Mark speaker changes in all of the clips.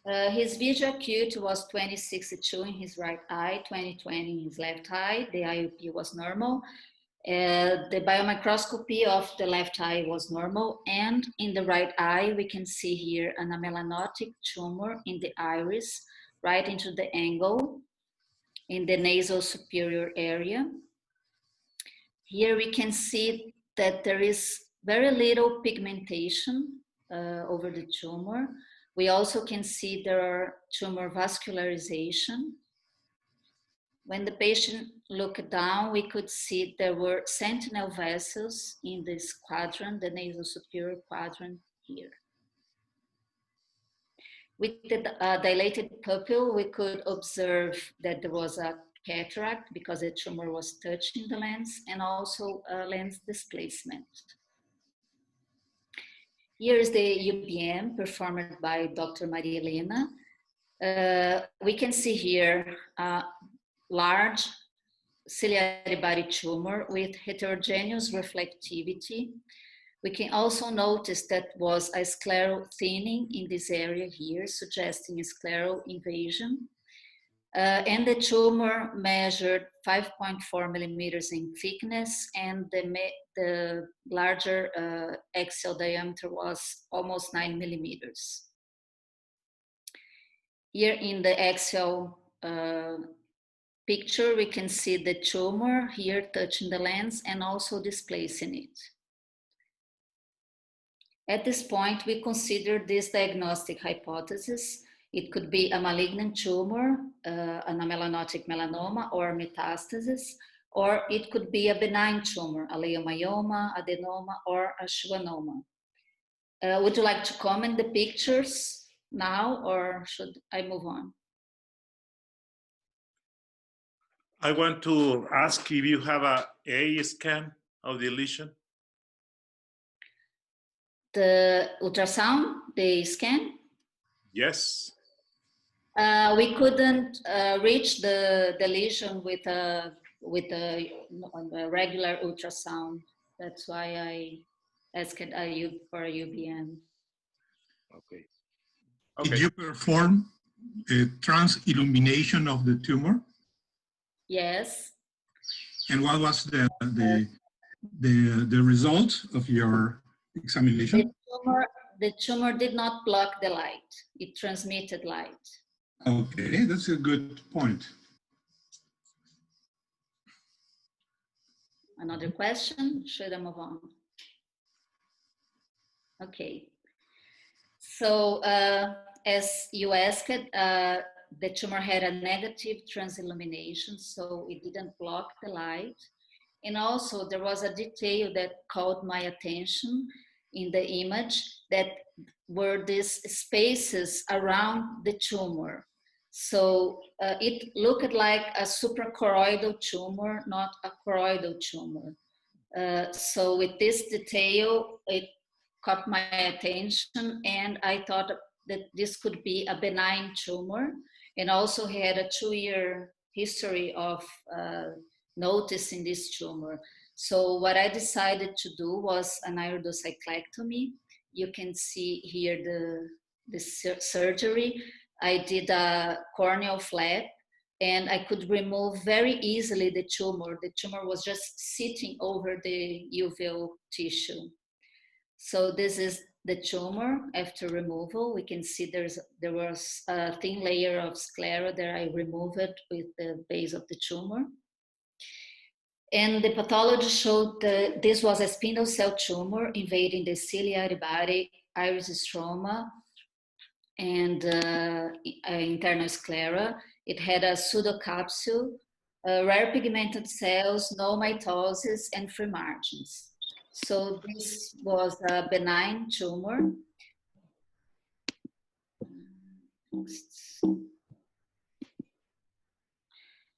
Speaker 1: His visual acuity was 20/62 in his right eye, 20/20 in his left eye. The IOP was normal. The biomicroscopy of the left eye was normal, and in the right eye, we can see here an amelanotic tumor in the iris, right into the angle in the nasal superior area. Here we can see that there is very little pigmentation over the tumor. We also can see there are tumor vascularization. When the patient looked down, we could see there were sentinel vessels in this quadrant, the nasal superior quadrant here. With the dilated pupil, we could observe that there was a cataract because the tumor was touching the lens, and also lens displacement. Here is the UBM performed by Dr. Maria Helena. We can see here a large ciliary body tumor with heterogeneous reflectivity. We can also notice that was a scleral thinning in this area here, suggesting a scleral invasion. And the tumor measured 5.4 millimeters in thickness, and the larger axial diameter was almost 9 millimeters. Here in the axial picture, we can see the tumor here touching the lens and also displacing it. At this point, we consider this diagnostic hypothesis. It could be a malignant tumor, an amelanotic melanoma, or metastasis, or it could be a benign tumor, a leiomyoma, adenoma, or a schwannoma. Would you like to comment the pictures now, or should I move on?
Speaker 2: I want to ask if you have a scan of the lesion.
Speaker 1: The ultrasound, the scan?
Speaker 2: Yes.
Speaker 1: We couldn't reach the lesion with a regular ultrasound. That's why I asked you for a UBM.
Speaker 2: Okay.
Speaker 3: Did you perform a trans-illumination of the tumor?
Speaker 1: Yes.
Speaker 3: And what was the result of your examination?
Speaker 1: The tumor did not block the light. It transmitted light.
Speaker 3: Okay, that's a good point.
Speaker 1: Another question? Should I move on? Okay. So as you asked, the tumor had a negative transillumination, so it didn't block the light. And also there was a detail that caught my attention in the image, that were these spaces around the tumor. So it looked like a suprachoroidal tumor, not a choroidal tumor. So with this detail, it caught my attention, and I thought that this could be a benign tumor, and also had a 2-year history of noticing this tumor. So what I decided to do was an iridocyclectomy. You can see here the surgery. I did a corneal flap, and I could remove very easily the tumor. The tumor was just sitting over the uveal tissue. So this is the tumor after removal. We can see there was a thin layer of sclera that I removed with the base of the tumor. And the pathology showed that this was a spindle cell tumor invading the ciliary body, iris stroma, and internal sclera. It had a pseudocapsule, rare pigmented cells, no mitosis, and free margins. So this was a benign tumor.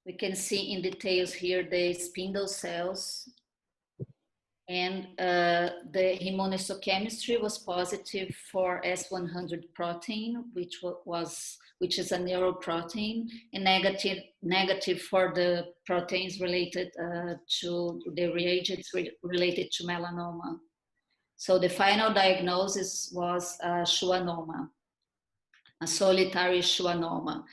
Speaker 1: We can see in details here the spindle cells, and the immunohistochemistry was positive for S100 protein, which is a neuroprotein, and negative for the proteins related to the reagents related to melanoma. So the final diagnosis was schwannoma. a solitary schwannoma.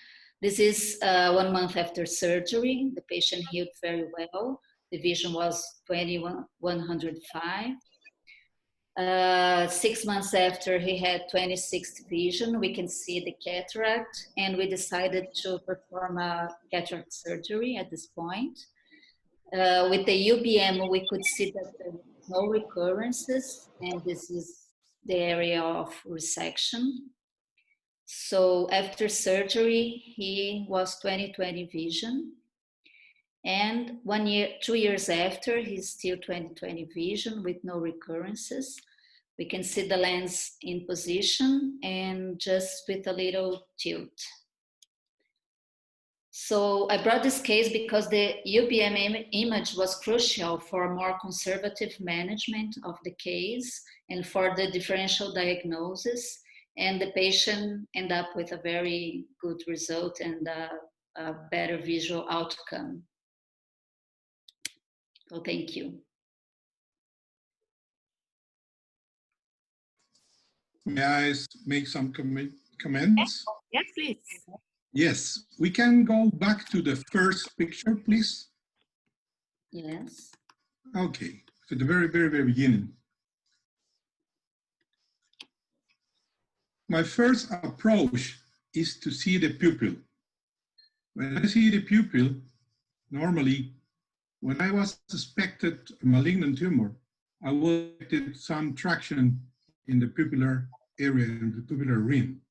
Speaker 1: This is 1 month after surgery. The patient healed very well. The vision was 2105. 6 months after he had 26th vision, we can see the cataract, and we decided to perform a cataract surgery at this point. With the UBM, we could see that there were no recurrences, and this is the area of resection. So after surgery, he was 20/20 vision. And 2 years after, he's still 20/20 vision with no recurrences. We can see the lens in position and just with a little tilt. So I brought this case because the UBM image was crucial for more conservative management of the case and for the differential diagnosis. And the patient ended up with a very good result and a better visual outcome. So thank you.
Speaker 3: May I make some comments?
Speaker 4: Yes, please.
Speaker 3: Yes, we can go back to the first picture, please.
Speaker 1: Yes.
Speaker 3: Okay, to the very, very, very beginning. My first approach is to see the pupil. When I see the pupil, normally, when I was suspected a malignant tumor, I wanted some traction in the pupillar area, in the pupillar rim.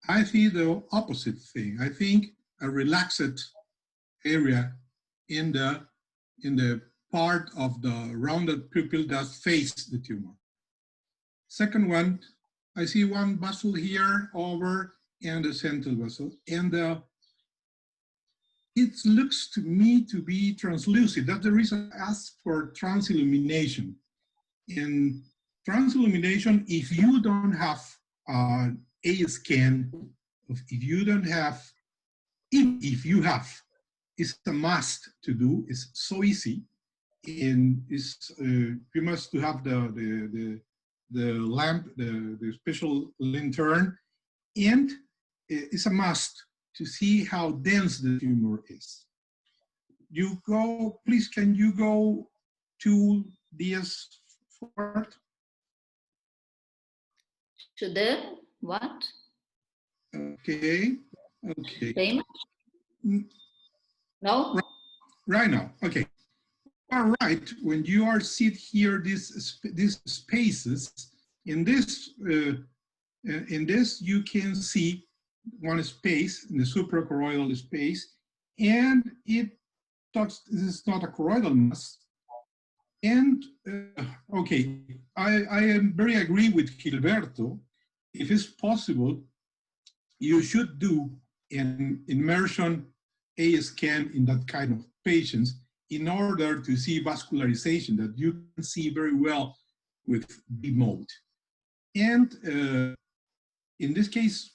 Speaker 3: I see the opposite thing. I think a relaxed area in the part of the rounded pupil that faces the tumor. Second one, I see one vessel here over and the central vessel, and it looks to me to be translucid. That's the reason I asked for transillumination. In transillumination, if you don't have a scan, if you don't have, if you have, it's a must to do. It's so easy, and it's you must to have the lamp, the special lantern, and it's a must to see how dense the tumor is. You go, please, can you go to DS forward?
Speaker 1: To the what?
Speaker 3: Okay, okay.
Speaker 1: Payment? No?
Speaker 3: Right now, okay. All right, when you are sit here, these spaces, in this you can see one space, in the suprachoroidal space, and it talks, this is not a choroidal mass. And okay, I am very agree with Gilberto. If it's possible, you should do an immersion A scan in that kind of patients in order to see vascularization that you can see very well with B mode. And in this case,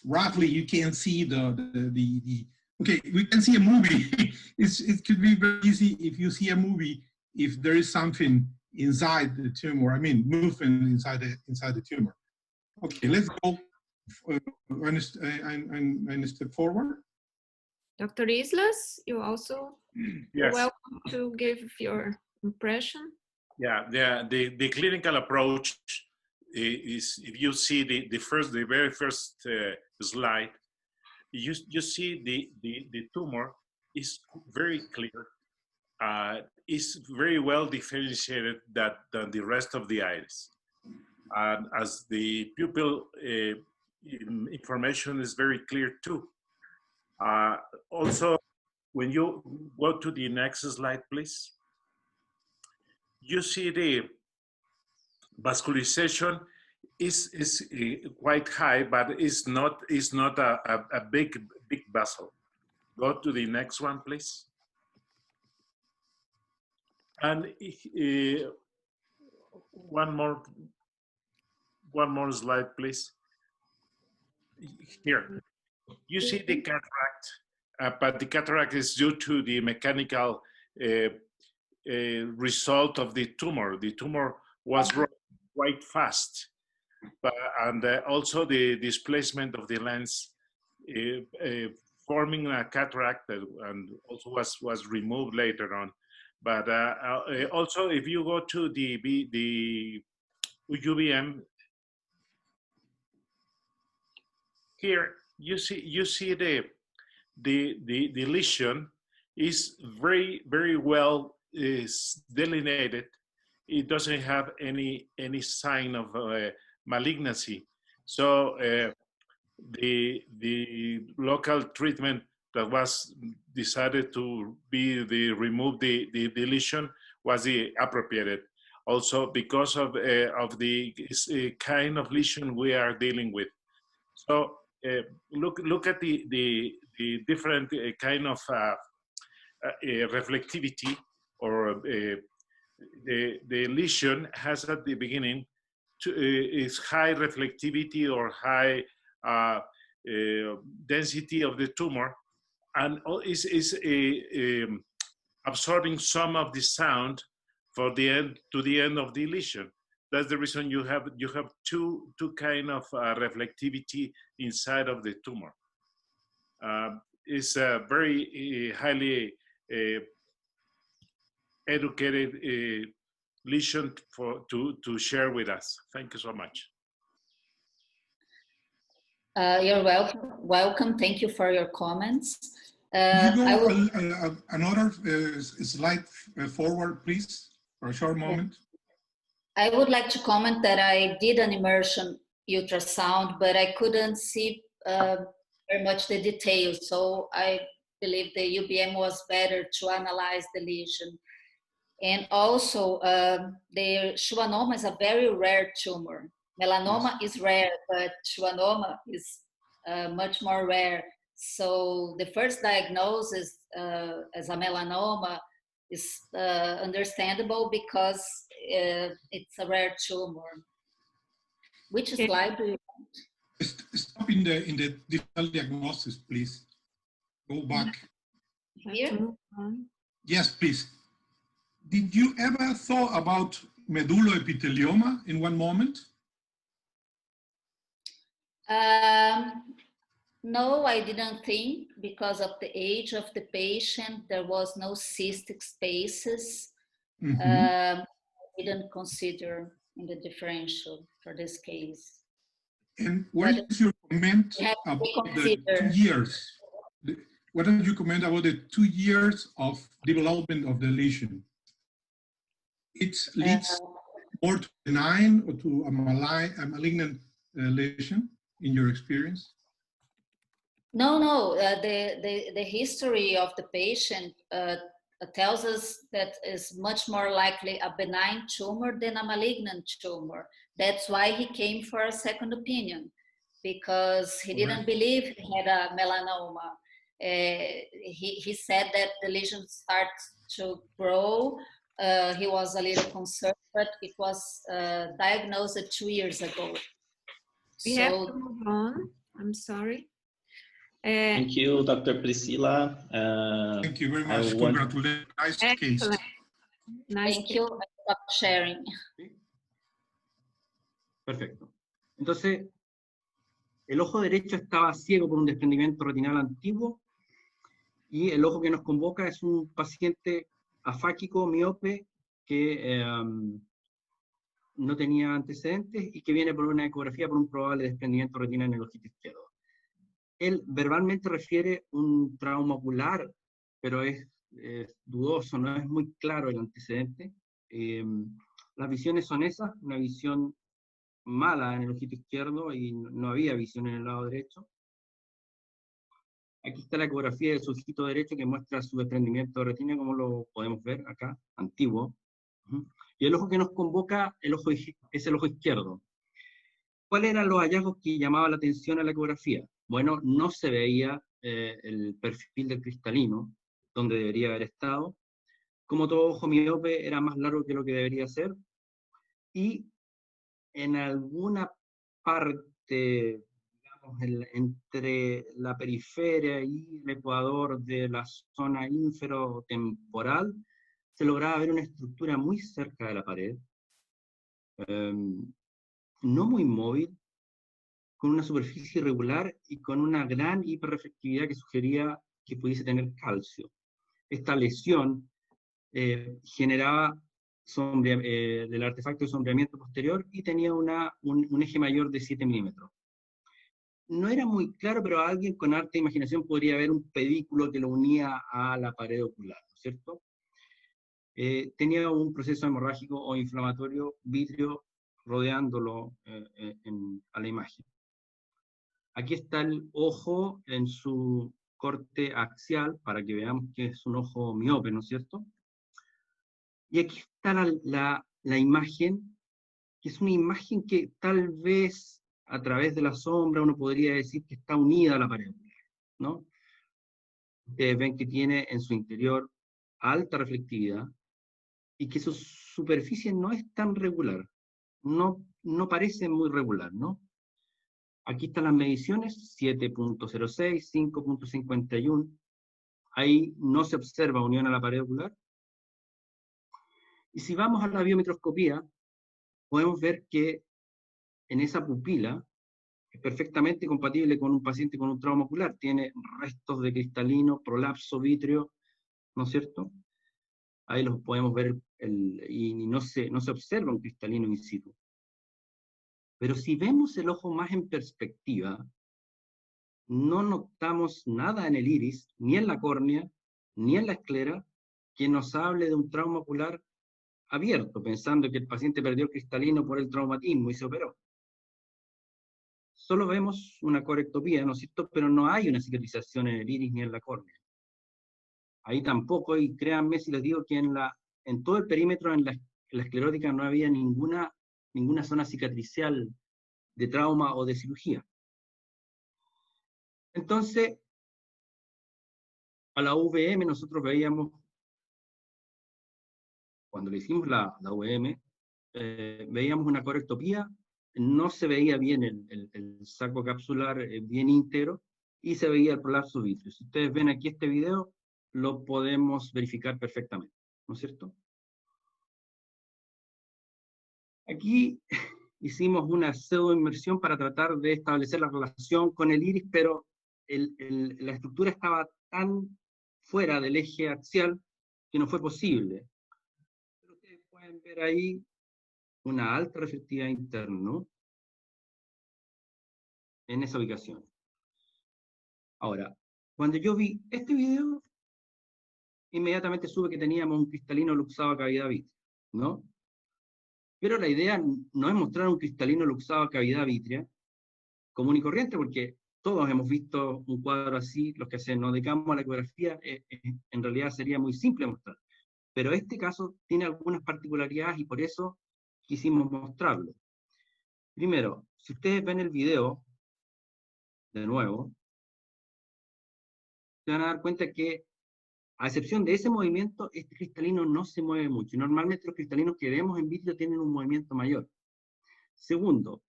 Speaker 3: roughly you can see the okay, we can see a movie. It could be very easy if you see a movie, if there is something inside the tumor, I mean, movement inside the tumor. Okay, let's go and step forward.
Speaker 4: Dr. Islas, you also
Speaker 2: Yes.
Speaker 4: welcome to give your impression.
Speaker 2: Yeah, the clinical approach is, if you see the very first slide, you see the tumor is very clear. Is very well differentiated than the rest of the iris. And as the pupil information is very clear too. Also, when you go to the next slide, please, you see the vascularization is quite high, but it's not a big vessel. Go to the next one, please. And one more slide, please. Here, you see the cataract, but the cataract is due to the mechanical result of the tumor. The tumor was growing quite fast. and also the displacement of the lens, forming a cataract that, and also was removed later on. But also, if you go to the UVM, here you see the lesion is very well delineated. It doesn't have any sign of malignancy. So the local treatment that was decided to be remove the lesion was the appropriate. Also because of the kind of lesion we are dealing with. So look at the different kind of reflectivity, or the lesion has at the beginning is high reflectivity or high density of the tumor, and is absorbing some of the sound for the end to the end of the lesion. That's the reason you have two kind of reflectivity inside of the tumor. It's a very highly educated lesion to share with us. Thank you so much.
Speaker 1: You're welcome. Thank you for your comments.
Speaker 3: I will another slide forward, please, for a short moment.
Speaker 1: I would like to comment that I did an immersion ultrasound, but I couldn't see very much the details. So I believe the UBM was better to analyze the lesion. And also, the schwannoma is a very rare tumor. Melanoma is rare, but schwannoma is much more rare. So the first diagnosis as a melanoma is understandable because it's a rare tumor. Which slide do you want?
Speaker 3: Stop in the digital diagnosis, please. Go back.
Speaker 1: Here?
Speaker 3: Yes, please. Did you ever thought about medulloepithelioma in one moment?
Speaker 1: No, I didn't think, because of the age of the patient. There was no cystic spaces. I didn't consider in the differential for this case.
Speaker 3: And what is your comment about the 2 years? What did you comment about the 2 years of development of the lesion? It leads more to benign or to a malignant lesion in your experience?
Speaker 1: No. The history of the patient tells us that it's much more likely a benign tumor than a malignant tumor. That's why he came for a second opinion, because he didn't believe he had a melanoma. He said that the lesion starts to grow. He was a little concerned, but it was diagnosed 2 years ago.
Speaker 4: We have to move on. I'm sorry.
Speaker 5: Thank you, Dr. Priscilla.
Speaker 3: Thank you very much. Congratulations. Nice case.
Speaker 1: Nice. Thank you for sharing.
Speaker 6: Perfecto. Entonces, el ojo derecho estaba ciego por un desprendimiento retinal antiguo, y el ojo que nos convoca es un paciente afáquico, miope, que no tenía antecedentes y que viene por una ecografía por un probable desprendimiento retinal en el ojito izquierdo. Él verbalmente refiere un trauma ocular, pero es dudoso, no es muy claro el antecedente. Las visiones son esas, una visión mala en el ojito izquierdo y no había visión en el lado derecho. Aquí está la ecografía de su ojito derecho que muestra su desprendimiento de retina, como lo podemos ver acá, antiguo. Y el ojo que nos convoca es el ojo izquierdo. ¿Cuáles eran los hallazgos que llamaban la atención a la ecografía? Bueno, no se veía el perfil del cristalino, donde debería haber estado. Como todo ojo miope, era más largo que lo que debería ser. Y en alguna parte, digamos, entre la periferia y el ecuador de la zona inferotemporal, se lograba ver una estructura muy cerca de la pared. no muy móvil, con una superficie irregular y con una gran hiperreflectividad que sugería que pudiese tener calcio. Esta lesión generaba del artefacto de sombreamiento posterior y tenía un eje mayor de 7 milímetros. No era muy claro, pero alguien con harta imaginación podría ver un pedículo que lo unía a la pared ocular, ¿no es cierto? Tenía un proceso hemorrágico o inflamatorio vítreo rodeándolo a la imagen. Aquí está el ojo en su corte axial, para que veamos que es un ojo miope, ¿no es cierto? Y aquí está la imagen, que es una imagen que tal vez a través de la sombra uno podría decir que está unida a la pared, ¿no? Ustedes ven que tiene en su interior alta reflectividad y que su superficie no es tan regular, no parece muy regular, ¿no? Aquí están las mediciones, 7.06, 5.51, ahí no se observa unión a la pared ocular. Y si vamos a la biomicroscopía, podemos ver que en esa pupila es perfectamente compatible con un paciente con un trauma ocular, tiene restos de cristalino, prolapso vítreo, ¿no es cierto? Ahí los podemos ver, y no se observa un cristalino in situ. Pero si vemos el ojo más en perspectiva, no notamos nada en el iris, ni en la córnea, ni en la esclera, que nos hable de un trauma ocular abierto, pensando que el paciente perdió el cristalino por el traumatismo y se operó. Solo vemos una corectopía, ¿no es cierto? Pero no hay una cicatrización en el iris ni en la córnea. Ahí tampoco, y créanme si les digo que en todo el perímetro, en la esclerótica, no había ninguna zona cicatricial de trauma o de cirugía. Entonces, a la UVM nosotros veíamos, cuando le hicimos la UVM, veíamos una corectopía, no se veía bien el saco capsular bien íntegro, y se veía el prolapso vítreo. Si ustedes ven aquí este video, lo podemos verificar perfectamente, ¿no es cierto? Aquí hicimos una pseudoinmersión para tratar de establecer la relación con el iris, pero la estructura estaba tan fuera del eje axial que no fue posible. Pero ustedes pueden ver ahí una alta reflectividad interna en esa ubicación. Ahora, cuando yo vi este video, inmediatamente supe que teníamos un cristalino luxado a cavidad vítrea, ¿no? Pero la idea no es mostrar un cristalino luxado a cavidad vítrea común y corriente, porque todos hemos visto un cuadro así, los que nos dedicamos a la ecografía, en realidad sería muy simple mostrar. Pero este caso tiene algunas particularidades y por eso quisimos mostrarlo. Primero, si ustedes ven el video, de nuevo, se van a dar cuenta que, a excepción de ese movimiento, este cristalino no se mueve mucho. Normalmente los cristalinos que vemos en vitrio tienen un movimiento mayor. Segundo,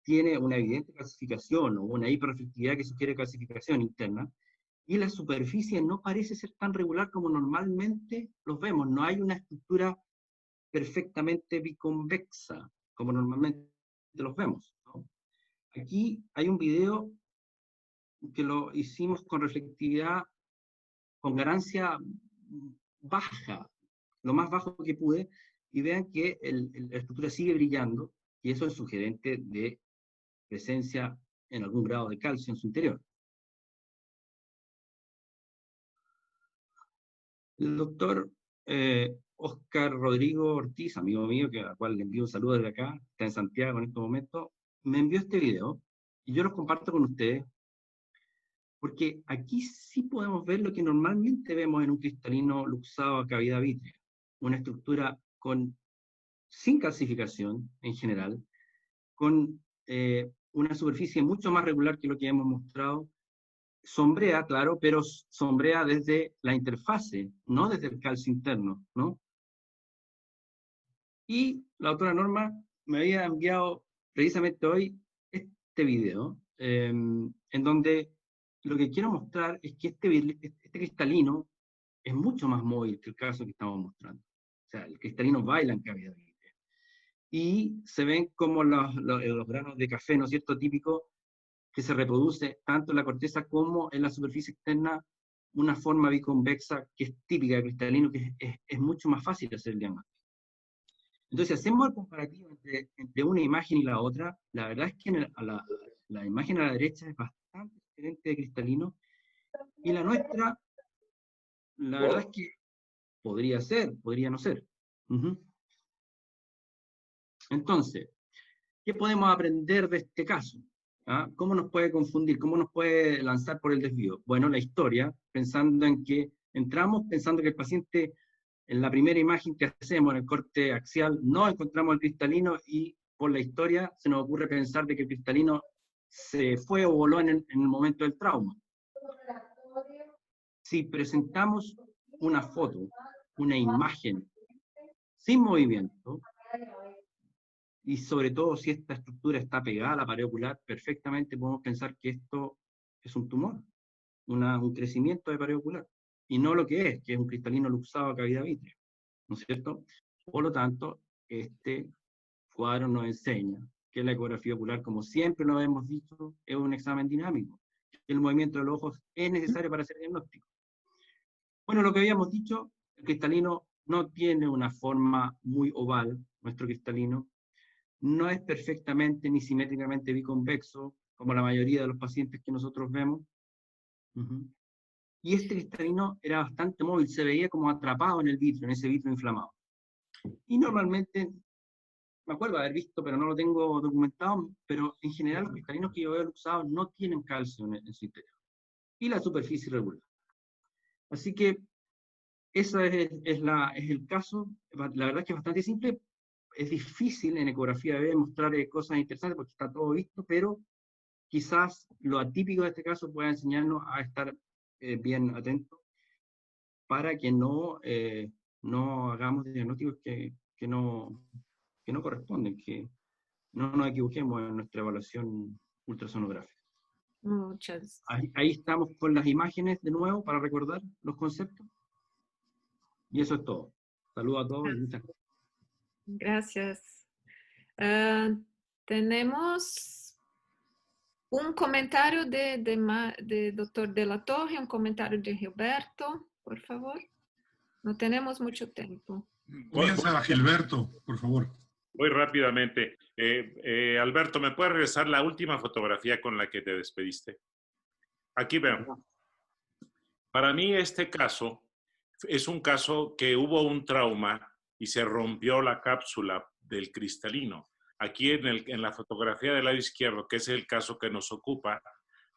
Speaker 6: tiene una evidente calcificación o una hiperreflectividad que sugiere calcificación interna, y la superficie no parece ser tan regular como normalmente los vemos. No hay una estructura perfectamente biconvexa, como normalmente los vemos, ¿no? Aquí hay un video que lo hicimos con reflectividad, con ganancia baja, lo más bajo que pude, y vean que la estructura sigue brillando, y eso es sugerente de presencia en algún grado de calcio en su interior. El doctor Oscar Rodrigo Ortiz, amigo mío, al cual le envío un saludo desde acá, está en Santiago en este momento, me envió este video, y yo los comparto con ustedes, porque aquí sí podemos ver lo que normalmente vemos en un cristalino luxado a cavidad vítrea, una estructura sin calcificación en general, con una superficie mucho más regular que lo que hemos mostrado, sombrea, claro, pero sombrea desde la interfase, no desde el calcio interno, ¿no? Y la autora Norma me había enviado precisamente hoy este video, en donde lo que quiero mostrar es que este cristalino es mucho más móvil que el caso que estamos mostrando. O sea, el cristalino baila en cavidad vítrea. y se ven como los granos de café, ¿no es cierto?, típico, que se reproduce tanto en la corteza como en la superficie externa, una forma biconvexa que es típica de cristalino, que es mucho más fácil de hacer el diagnóstico. Entonces, si hacemos el comparativo entre una imagen y la otra, la verdad es que la imagen a la derecha es bastante diferente de cristalino, y la nuestra, la verdad es que podría ser, podría no ser. Entonces, ¿qué podemos aprender de este caso? ¿Ah? ¿Cómo nos puede confundir? ¿Cómo nos puede lanzar por el desvío? Bueno, la historia, pensando en que entramos pensando que el paciente, en la primera imagen que hacemos, en el corte axial, no encontramos el cristalino, y por la historia se nos ocurre pensar de que el cristalino se fue o voló en el momento del trauma. Si presentamos una foto, una imagen, sin movimiento, y sobre todo si esta estructura está pegada a la pared ocular, perfectamente podemos pensar que esto es un tumor, un crecimiento de pared ocular, y no lo que es un cristalino luxado a cavidad vítrea, ¿no es cierto? Por lo tanto, este cuadro nos enseña que la ecografía ocular, como siempre lo hemos dicho, es un examen dinámico. El movimiento de los ojos es necesario para hacer diagnóstico. Bueno, lo que habíamos dicho, el cristalino no tiene una forma muy oval, nuestro cristalino, no es perfectamente ni simétricamente biconvexo, como la mayoría de los pacientes que nosotros vemos. Y este cristalino era bastante móvil, se veía como atrapado en el vitrio, en ese vitrio inflamado. Y normalmente, me acuerdo de haber visto, pero no lo tengo documentado, pero en general los cristalinos que yo veo luxados no tienen calcio en su interior. Y la superficie irregular. Así que ese es el caso. La verdad es que es bastante simple. Es difícil en ecografía de mostrar cosas interesantes porque está todo visto, pero quizás lo atípico de este caso pueda enseñarnos a estar bien atentos para que no hagamos diagnósticos que no corresponden, que no nos equivoquemos en nuestra evaluación ultrasonográfica.
Speaker 4: Muchas.
Speaker 6: Ahí estamos con las imágenes de nuevo para recordar los conceptos. Y eso es todo. Saludos a todos y muchas gracias.
Speaker 4: Gracias. Tenemos un comentario de Dr. De la Torre, un comentario de Gilberto, por favor. No tenemos mucho tiempo.
Speaker 3: Comienza a Gilberto, por favor.
Speaker 2: Muy rápidamente. Alberto, ¿me puedes regresar la última fotografía con la que te despediste? Aquí veo. Para mí este caso es un caso que hubo un trauma y se rompió la cápsula del cristalino. Aquí en la fotografía del lado izquierdo, que es el caso que nos ocupa,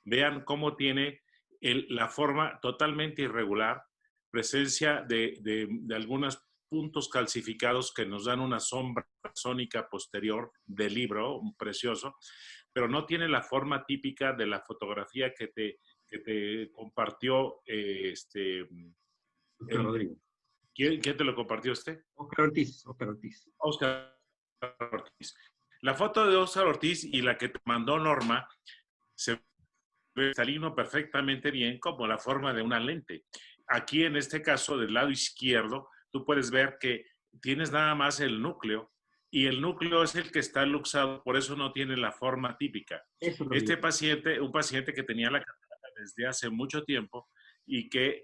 Speaker 2: vean cómo tiene la forma totalmente irregular, presencia de algunos puntos calcificados que nos dan una sombra sónica posterior del libro, precioso, pero no tiene la forma típica de la fotografía que te compartió
Speaker 6: Rodrigo.
Speaker 2: ¿Quién te lo compartió usted?
Speaker 6: Óscar Ortiz.
Speaker 2: Óscar Ortiz. La foto de Óscar Ortiz y la que te mandó Norma se ve cristalino perfectamente bien como la forma de una lente. Aquí en este caso del lado izquierdo tú puedes ver que tienes nada más el núcleo y el núcleo es el que está luxado, por eso no tiene la forma típica. Este paciente, un paciente que tenía la catarata desde hace mucho tiempo y que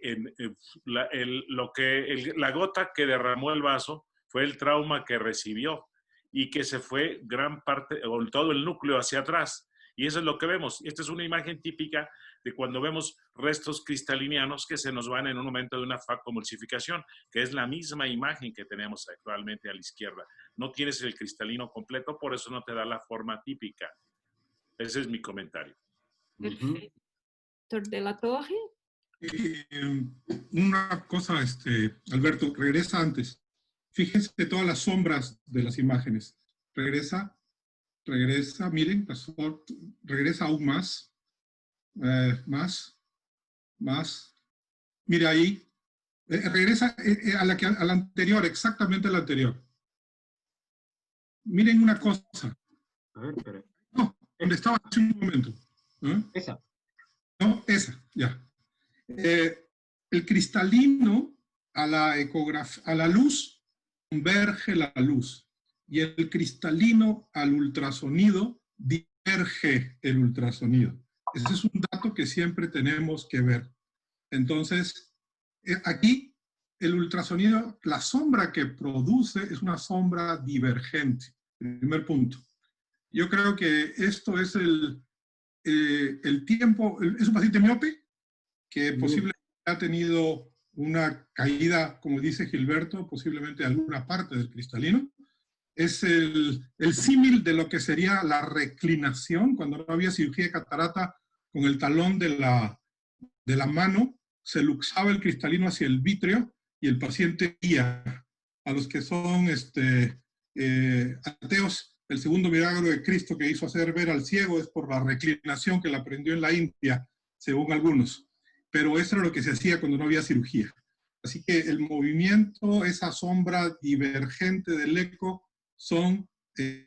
Speaker 2: la gota que derramó el vaso fue el trauma que recibió y que se fue gran parte o todo el núcleo hacia atrás. Y eso es lo que vemos. Esta es una imagen típica de cuando vemos restos cristalinianos que se nos van en un momento de una facomulsificación, que es la misma imagen que tenemos actualmente a la izquierda. No tienes el cristalino completo, por eso no te da la forma típica. Ese es mi comentario.
Speaker 4: Perfecto. Doctor De la Torre.
Speaker 3: Una cosa, Alberto, regresa antes. Fíjense todas las sombras de las imágenes. Regresa, miren, regresa aún más. Más. Mira ahí. Regresa a la anterior, exactamente a la anterior. Miren una cosa.
Speaker 6: A ver, espera.
Speaker 3: No, donde estaba hace un momento.
Speaker 6: Esa.
Speaker 3: No, esa, ya. El cristalino a la luz converge la luz. y el cristalino al ultrasonido diverge el ultrasonido. Ese es un dato que siempre tenemos que ver. Entonces, aquí el ultrasonido, la sombra que produce es una sombra divergente. Primer punto. Yo creo que esto es el tiempo, es un paciente miope que posiblemente ha tenido una caída, como dice Gilberto, posiblemente de alguna parte del cristalino. Es el símil de lo que sería la reclinación, cuando no había cirugía de catarata, con el talón de la mano, se luxaba el cristalino hacia el vítreo y el paciente guía. A los que son ateos, el segundo milagro de Cristo que hizo hacer ver al ciego es por la reclinación que le aprendió en la India, según algunos. Pero eso era lo que se hacía cuando no había cirugía. Así que el movimiento, esa sombra divergente del eco, son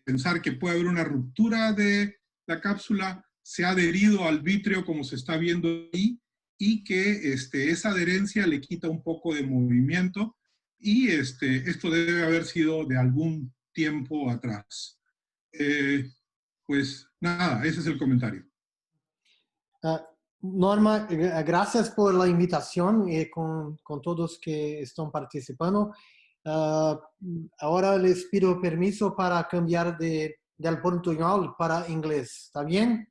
Speaker 3: pensar que puede haber una ruptura de la cápsula, se ha adherido al vítreo como se está viendo ahí, y que esa adherencia le quita un poco de movimiento, y esto debe haber sido de algún tiempo atrás. Pues nada, ese es el comentario.
Speaker 7: Norma, gracias por la invitación y con todos que están participando. Ahora les pido permiso para cambiar del portugués para inglés. ¿Está bien?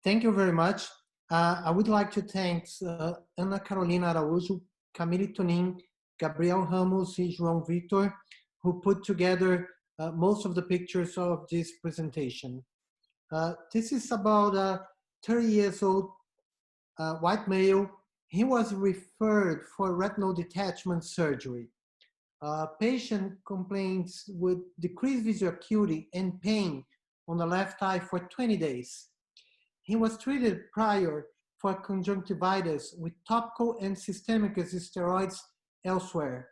Speaker 7: Thank you very much. I would like to thank Ana Carolina Araújo, Camille Tonin, Gabriel Ramos, and João Victor, who put together most of the pictures of this presentation. This is about a 30 years old white male. He was referred for retinal detachment surgery. Patient complains with decreased visual acuity and pain on the left eye for 20 days. He was treated prior for conjunctivitis with topical and systemic steroids elsewhere.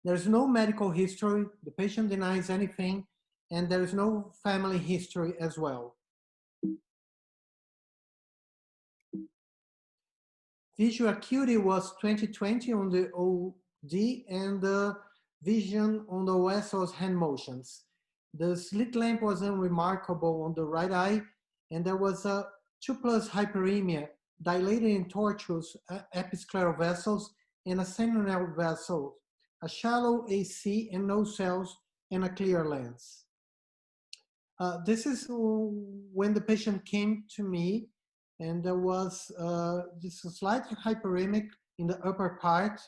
Speaker 7: There's no medical history, the patient denies anything, and there is no family history as well. Visual acuity was 20/20 on the OD, and the vision on the OS was hand motions. The slit lamp was unremarkable on the right eye, and there was a 2+ hyperemia, dilated and tortuous episcleral vessels, and a sentinel vessel, a shallow AC and no cells, and a clear lens. This is when the patient came to me, and there was this slight hyperemic in the upper part,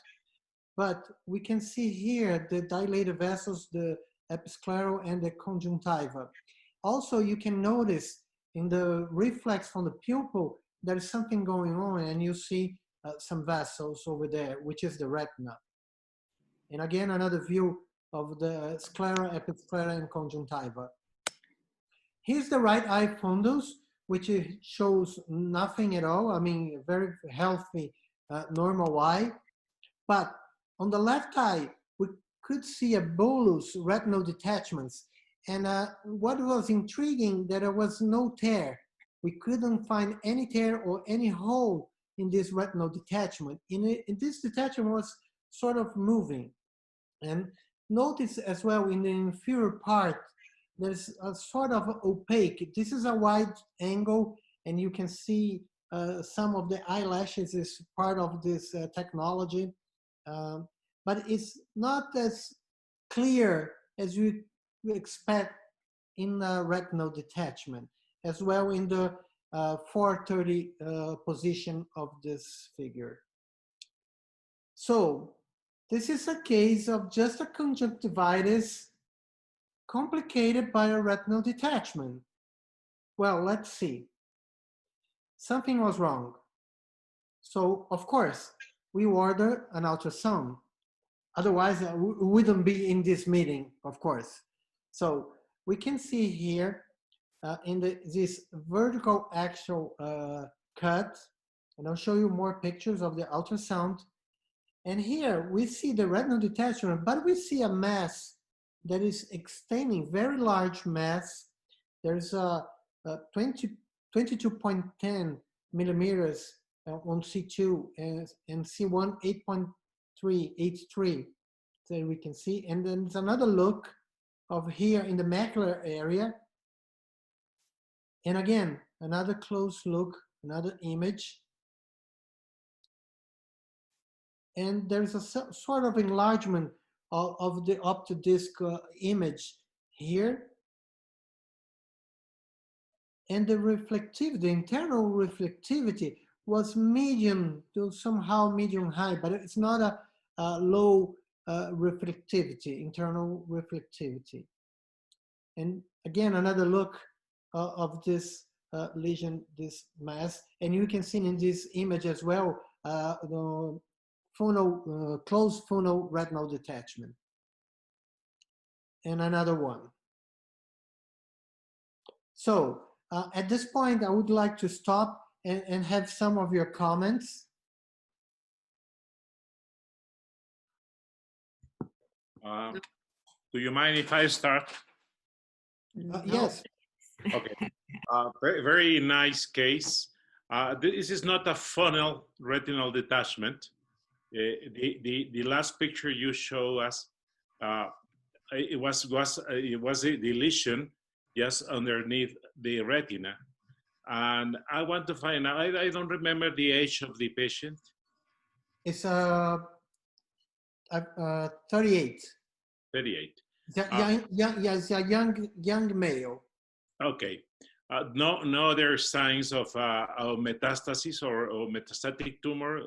Speaker 7: but we can see here the dilated vessels, the episcleral and the conjunctiva. Also, you can notice in the reflex from the pupil, there is something going on, and you see some vessels over there, which is the retina. And again, another view of the sclera, episclera, and conjunctiva. Here's the right eye fundus, which shows nothing at all. I mean, a very healthy, normal eye. But on the left eye, we could see a bolus retinal detachments. And what was intriguing, that there was no tear. We couldn't find any tear or any hole in this retinal detachment. This detachment was sort of moving. And notice as well in the inferior part, there's a sort of opaque. This is a wide angle, and you can see some of the eyelashes is part of this technology. But it's not as clear as you expect in retinal detachment, as well in the 430 position of this figure. So this is a case of just a conjunctivitis complicated by a retinal detachment. Well, let's see. Something was wrong. So, of course, we ordered an ultrasound. Otherwise, we wouldn't be in this meeting, of course. So we can see here in this vertical axial cut, and I'll show you more pictures of the ultrasound. And here we see the retinal detachment, but we see a mass that is extending, very large mass. There's a 22.10 millimeters on C2 and C1 8.383. so we can see. And then there's another look of here in the macular area. And again, another close look, another image. And there's a sort of enlargement of the optodisc image here. And the reflectivity, the internal reflectivity was medium to somehow medium high, but it's not a low reflectivity, internal reflectivity. And again, another look of this lesion, this mass. And you can see in this image as well, the closed funal retinal detachment. And another one. So at this point, I would like to stop and have some of your comments.
Speaker 2: Do you mind if I start?
Speaker 7: Yes.
Speaker 2: Okay. Very, very nice case. This is not a funnel retinal detachment. The last picture you show us, it was a lesion just underneath the retina. And I want to find out, I don't remember the age of the patient.
Speaker 7: It's 38.
Speaker 2: 38.
Speaker 7: It's a young male.
Speaker 2: Okay. No other signs of metastasis or metastatic tumor?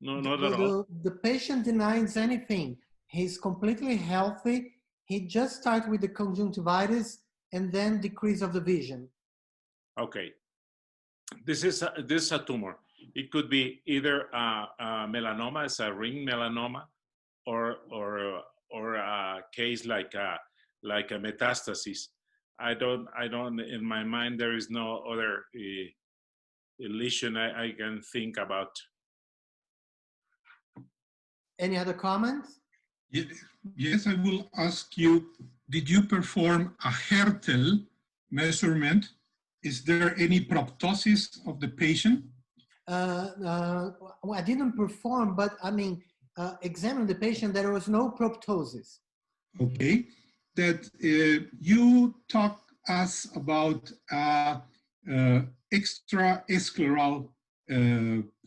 Speaker 2: No, not at all.
Speaker 7: The patient denies anything. He's completely healthy. He just started with the conjunctivitis and then decrease of the vision.
Speaker 2: Okay. This is a tumor. It could be either a melanoma, as a ring melanoma, or a case like a metastasis. I don't. In my mind, there is no other lesion I can think about.
Speaker 7: Any other comments?
Speaker 3: Yes, I will ask you, did you perform a Hertel measurement? Is there any proptosis of the patient?
Speaker 7: Well, I didn't perform, but I mean, examine the patient, there was no proptosis.
Speaker 3: Okay, that you talk us about extra-scleral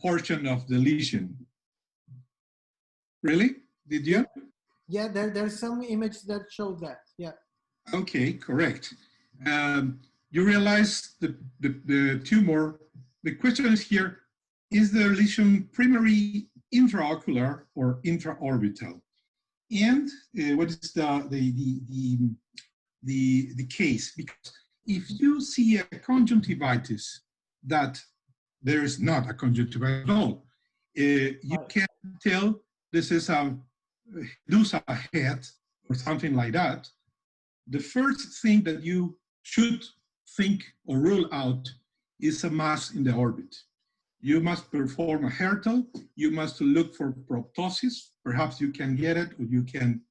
Speaker 3: portion of the lesion. Really? Did you?
Speaker 7: Yeah, there's some image that showed that, yeah.
Speaker 3: Okay, correct. You realize the tumor, the question is here, is the lesion primary intraocular or intraorbital? And what is the case? Because if you see a conjunctivitis that there is not a conjunctivitis at all, you can tell this is a Medusa head or something like that. The first thing that you should think or rule out is a mass in the orbit. You must perform a Hertel. You must look for proptosis. Perhaps you can get it or you can't.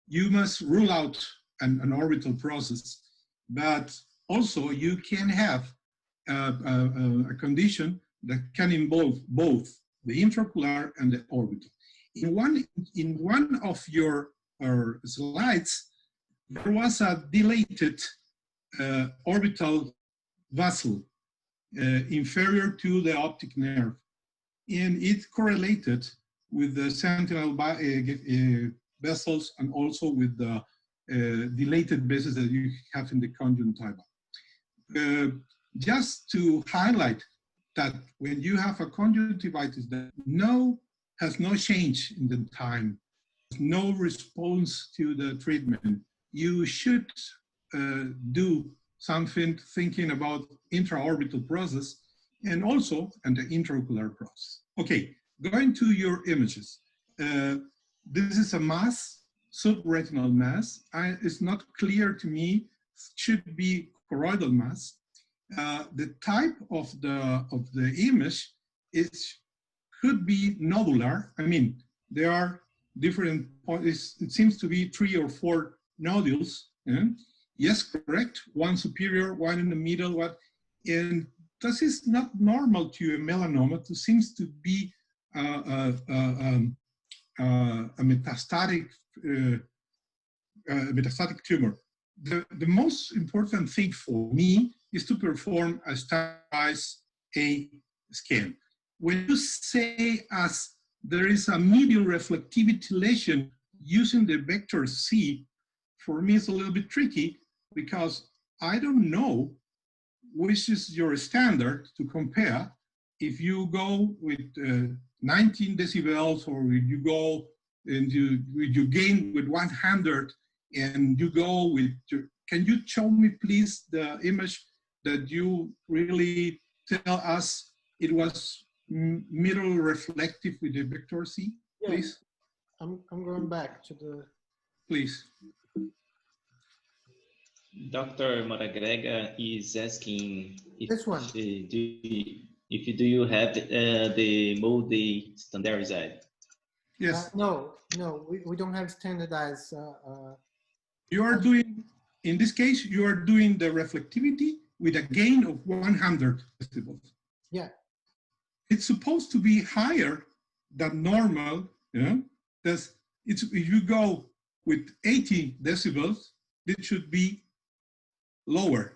Speaker 3: You must rule out an orbital process, but also you can have a condition that can involve both the intraocular and the orbital. In one of your slides, there was a dilated orbital vessel inferior to the optic nerve, and it correlated with the sentinel vessels and also with the dilated vessels that you have in the conjunctiva. Just to highlight that when you have a conjunctivitis that has no change in the time, no response to the treatment, you should do something thinking about intraorbital process and also the intraocular process. Okay, going to your images. This is a mass, subretinal mass. It's not clear to me, should be choroidal mass. The type of the image could be nodular. I mean, there are different points. It seems to be 3 or 4 nodules. Yeah? Yes, correct. One superior, one in the middle. And this is not normal to a melanoma. It seems to be a metastatic tumor, the most important thing for me is to perform a standardized A scan. When you say as there is a medial reflectivity lesion using the vector C, for me it's a little bit tricky because I don't know which is your standard to compare. If you go with 19 decibels, or you go and you gain with 100, and you go with, can you show me please the image that you really tell us it was middle reflective with the vector C, please?
Speaker 7: Yeah, I'm going back to the...
Speaker 3: Please.
Speaker 5: Dr. Moragrega is asking if
Speaker 7: This one.
Speaker 5: do you have the MODE standardized?
Speaker 3: Yes.
Speaker 7: No, we don't have standardized.
Speaker 3: You are doing, in this case, you are doing the reflectivity with a gain of 100 decibels.
Speaker 7: Yeah.
Speaker 3: It's supposed to be higher than normal. Yeah? If you go with 80 decibels, it should be lower.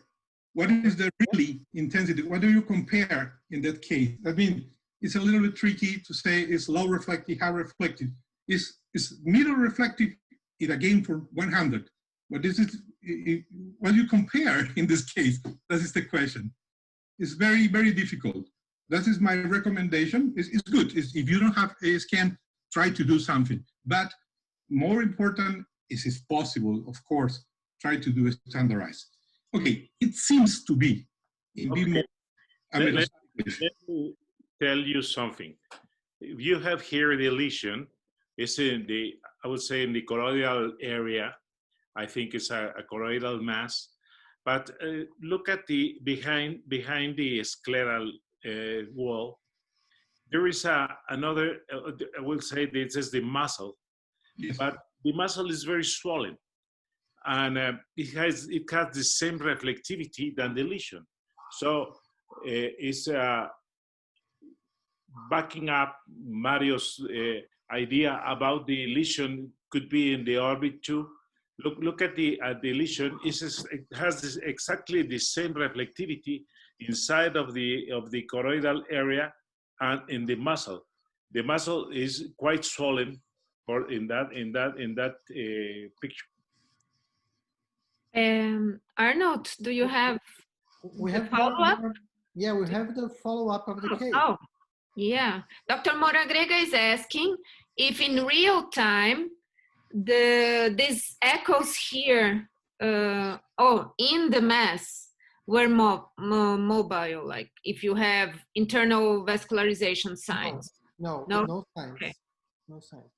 Speaker 3: What is the really intensity? What do you compare in that case? I mean, it's a little bit tricky to say it's low reflective, high reflective. It's middle reflective in a gain for 100. But this is, what do you compare in this case? That is the question. It's very, very difficult. That is my recommendation. It's good. If you don't have a scan, try to do something. But more important is, if possible, of course, try to do a standardized. Okay, it seems to be.
Speaker 2: Okay. Let me tell you something. If you have here the lesion, it's in the, I would say in the choroidal area. I think it's a choroidal mass. But look at the behind the scleral wall. There is another, I will say this is the muscle, yes. But the muscle is very swollen. And it has the same reflectivity than the lesion. So it's backing up Mario's idea about the lesion could be in the orbit too. Look at the lesion. It has exactly the same reflectivity inside of the choroidal area and in the muscle. The muscle is quite swollen, or in that picture.
Speaker 4: Arnold, do you have follow-up?
Speaker 7: Yeah, we have the follow-up of the case.
Speaker 4: Oh, yeah. Dr. Moragrega is asking if in real time, these echoes here, in the mass were mobile, like if you have internal vascularization signs.
Speaker 7: No signs.
Speaker 4: Okay.
Speaker 7: No signs.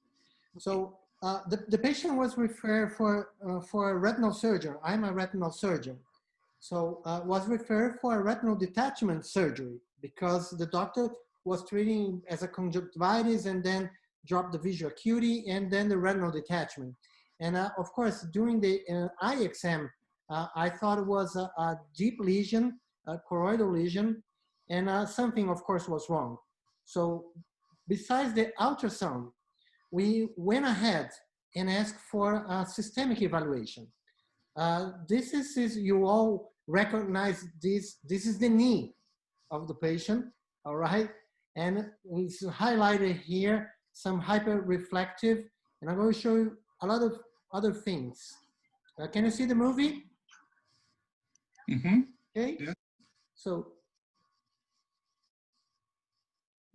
Speaker 7: So the patient was referred for a retinal surgeon. I'm a retinal surgeon. So was referred for a retinal detachment surgery because the doctor was treating as a conjunctivitis and then dropped the visual acuity and then the retinal detachment. And of course, during the eye exam, I thought it was a deep lesion, a choroidal lesion, and something of course was wrong. So besides the ultrasound, we went ahead and asked for a systemic evaluation. This is, you all recognize this is the knee of the patient, all right? And it's highlighted here, some hyperreflective, and I'm going to show you a lot of other things. Can you see the movie?
Speaker 3: Mm-hmm.
Speaker 7: Okay,
Speaker 3: yeah.
Speaker 7: So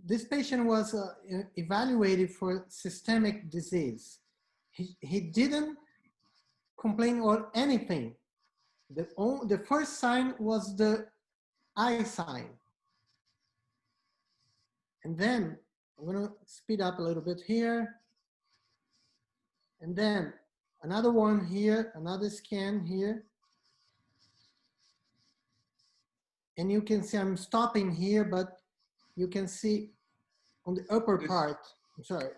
Speaker 7: this patient was evaluated for systemic disease. He didn't complain or anything. The first sign was the eye sign. And then I'm going to speed up a little bit here. And then another one here, another scan here. And you can see I'm stopping here, but you can see on the upper part, I'm sorry,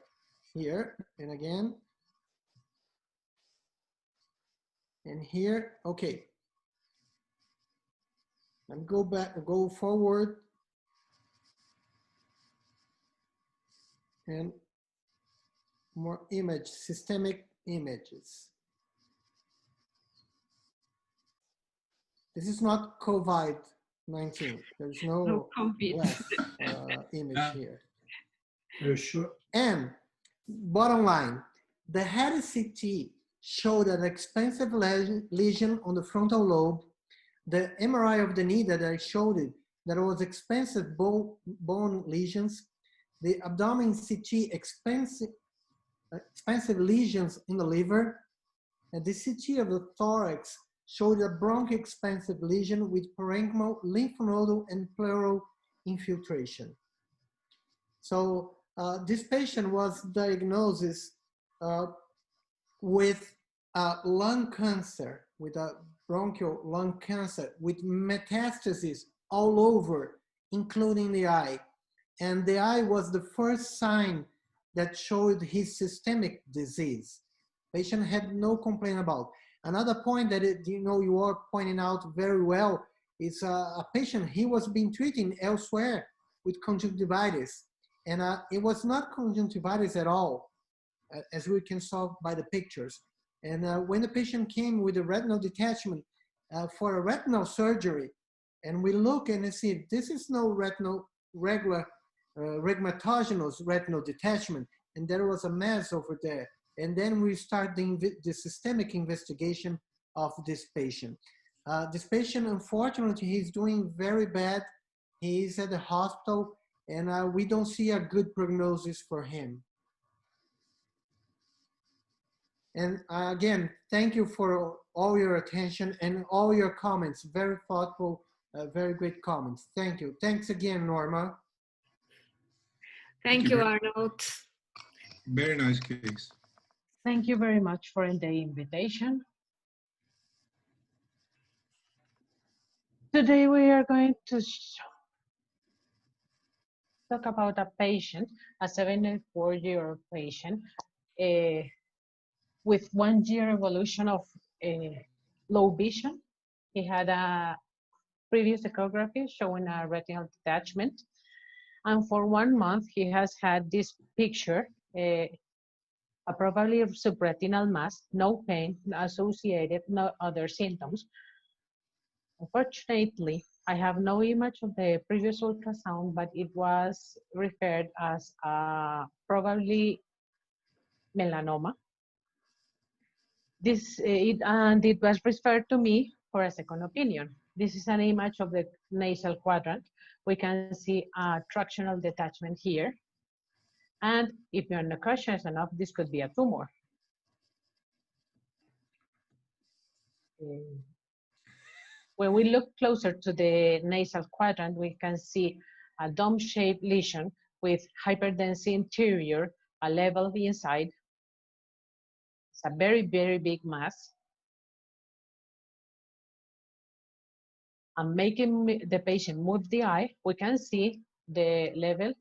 Speaker 7: here, and again. And here, okay. And go back, go forward. And more image, systemic images. This is not COVID-19. There's no
Speaker 4: COVID.
Speaker 7: glass image
Speaker 3: Yeah.
Speaker 7: here.
Speaker 3: Sure.
Speaker 7: And bottom line, the head CT showed an expansive lesion on the frontal lobe. The MRI of the knee that I showed it, that was expansive bone lesions. The abdomen CT, expansive lesions in the liver. And the CT of the thorax showed a bronchoexpansive lesion with parenchymal, lymph nodal, and pleural infiltration. So this patient was diagnosed with lung cancer, with a bronchial lung cancer, with metastases all over, including the eye. And the eye was the first sign that showed his systemic disease. Patient had no complaint about. Another point that you are pointing out very well is a patient, he was being treated elsewhere with conjunctivitis. And it was not conjunctivitis at all, as we can saw by the pictures. And when the patient came with a retinal detachment for a retinal surgery, and we look and see this is no regular rhegmatogenous retinal detachment, and there was a mass over there. And then we start the systemic investigation of this patient. This patient, unfortunately, he's doing very bad. He's at the hospital, and we don't see a good prognosis for him. And again, thank you for all your attention and all your comments. Very thoughtful, very great comments. Thank you. Thanks again, Norma.
Speaker 4: Thank you, Arnold.
Speaker 3: Very nice case.
Speaker 8: Thank you very much for the invitation. Today we are going to talk about a patient, a 74-year-old patient with 1 year evolution of low vision. He had a previous echography showing a retinal detachment. And for 1 month, he has had this picture, probably of subretinal mass, no pain associated, no other symptoms. Unfortunately, I have no image of the previous ultrasound, but it was referred as probably melanoma. And it was referred to me for a second opinion. This is an image of the nasal quadrant. We can see a tractional detachment here. And if you're not cautious enough, this could be a tumor. When we look closer to the nasal quadrant, we can see a dome-shaped lesion with hyperdense interior, a level inside. It's a very, very big mass. And making the patient move the eye, we can see the level,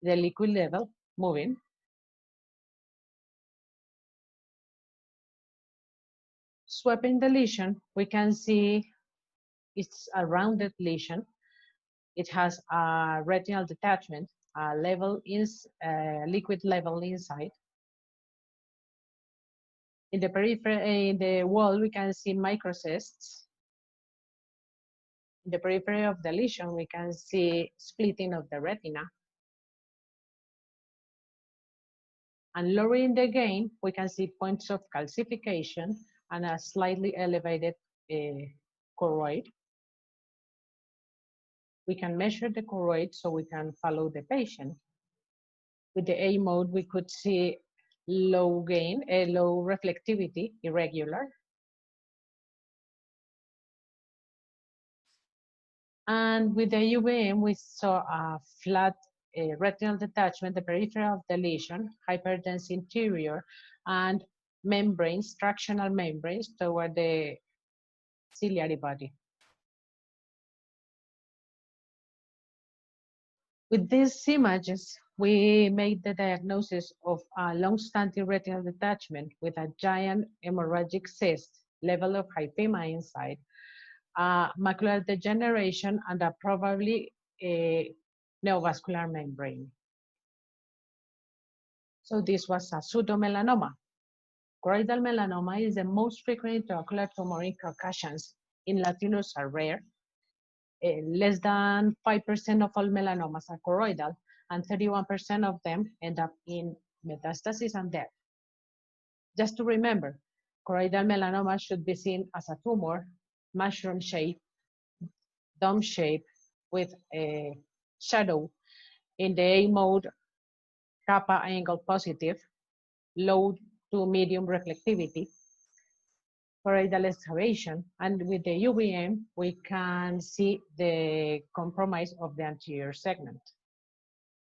Speaker 8: the liquid level moving. Sweeping the lesion, we can see it's a rounded lesion. It has a retinal detachment, a level is liquid level inside. In the periphery, in the wall, we can see microcysts. In the periphery of the lesion, we can see splitting of the retina. And lowering the gain, we can see points of calcification and a slightly elevated choroid. We can measure the choroid so we can follow the patient. With the A mode, we could see low gain, low reflectivity, irregular. And with the UVM, we saw a flat retinal detachment, the periphery of the lesion, hyperdense interior, and membranes, tractional membranes toward the ciliary body. With these images, we made the diagnosis of a long-standing retinal detachment with a giant hemorrhagic cyst, level of hypema inside, macular degeneration, and a probably a neovascular membrane. So this was a pseudomelanoma. Choroidal melanoma is the most frequent intraocular tumor in Caucasians. In Latinos are rare. Less than 5% of all melanomas are choroidal, and 31% of them end up in metastasis and death. Just to remember, choroidal melanoma should be seen as a tumor, mushroom shape, dome shape, with a shadow in the A mode, kappa angle positive, low to medium reflectivity, choroidal excavation, and with the UVM, we can see the compromise of the anterior segment.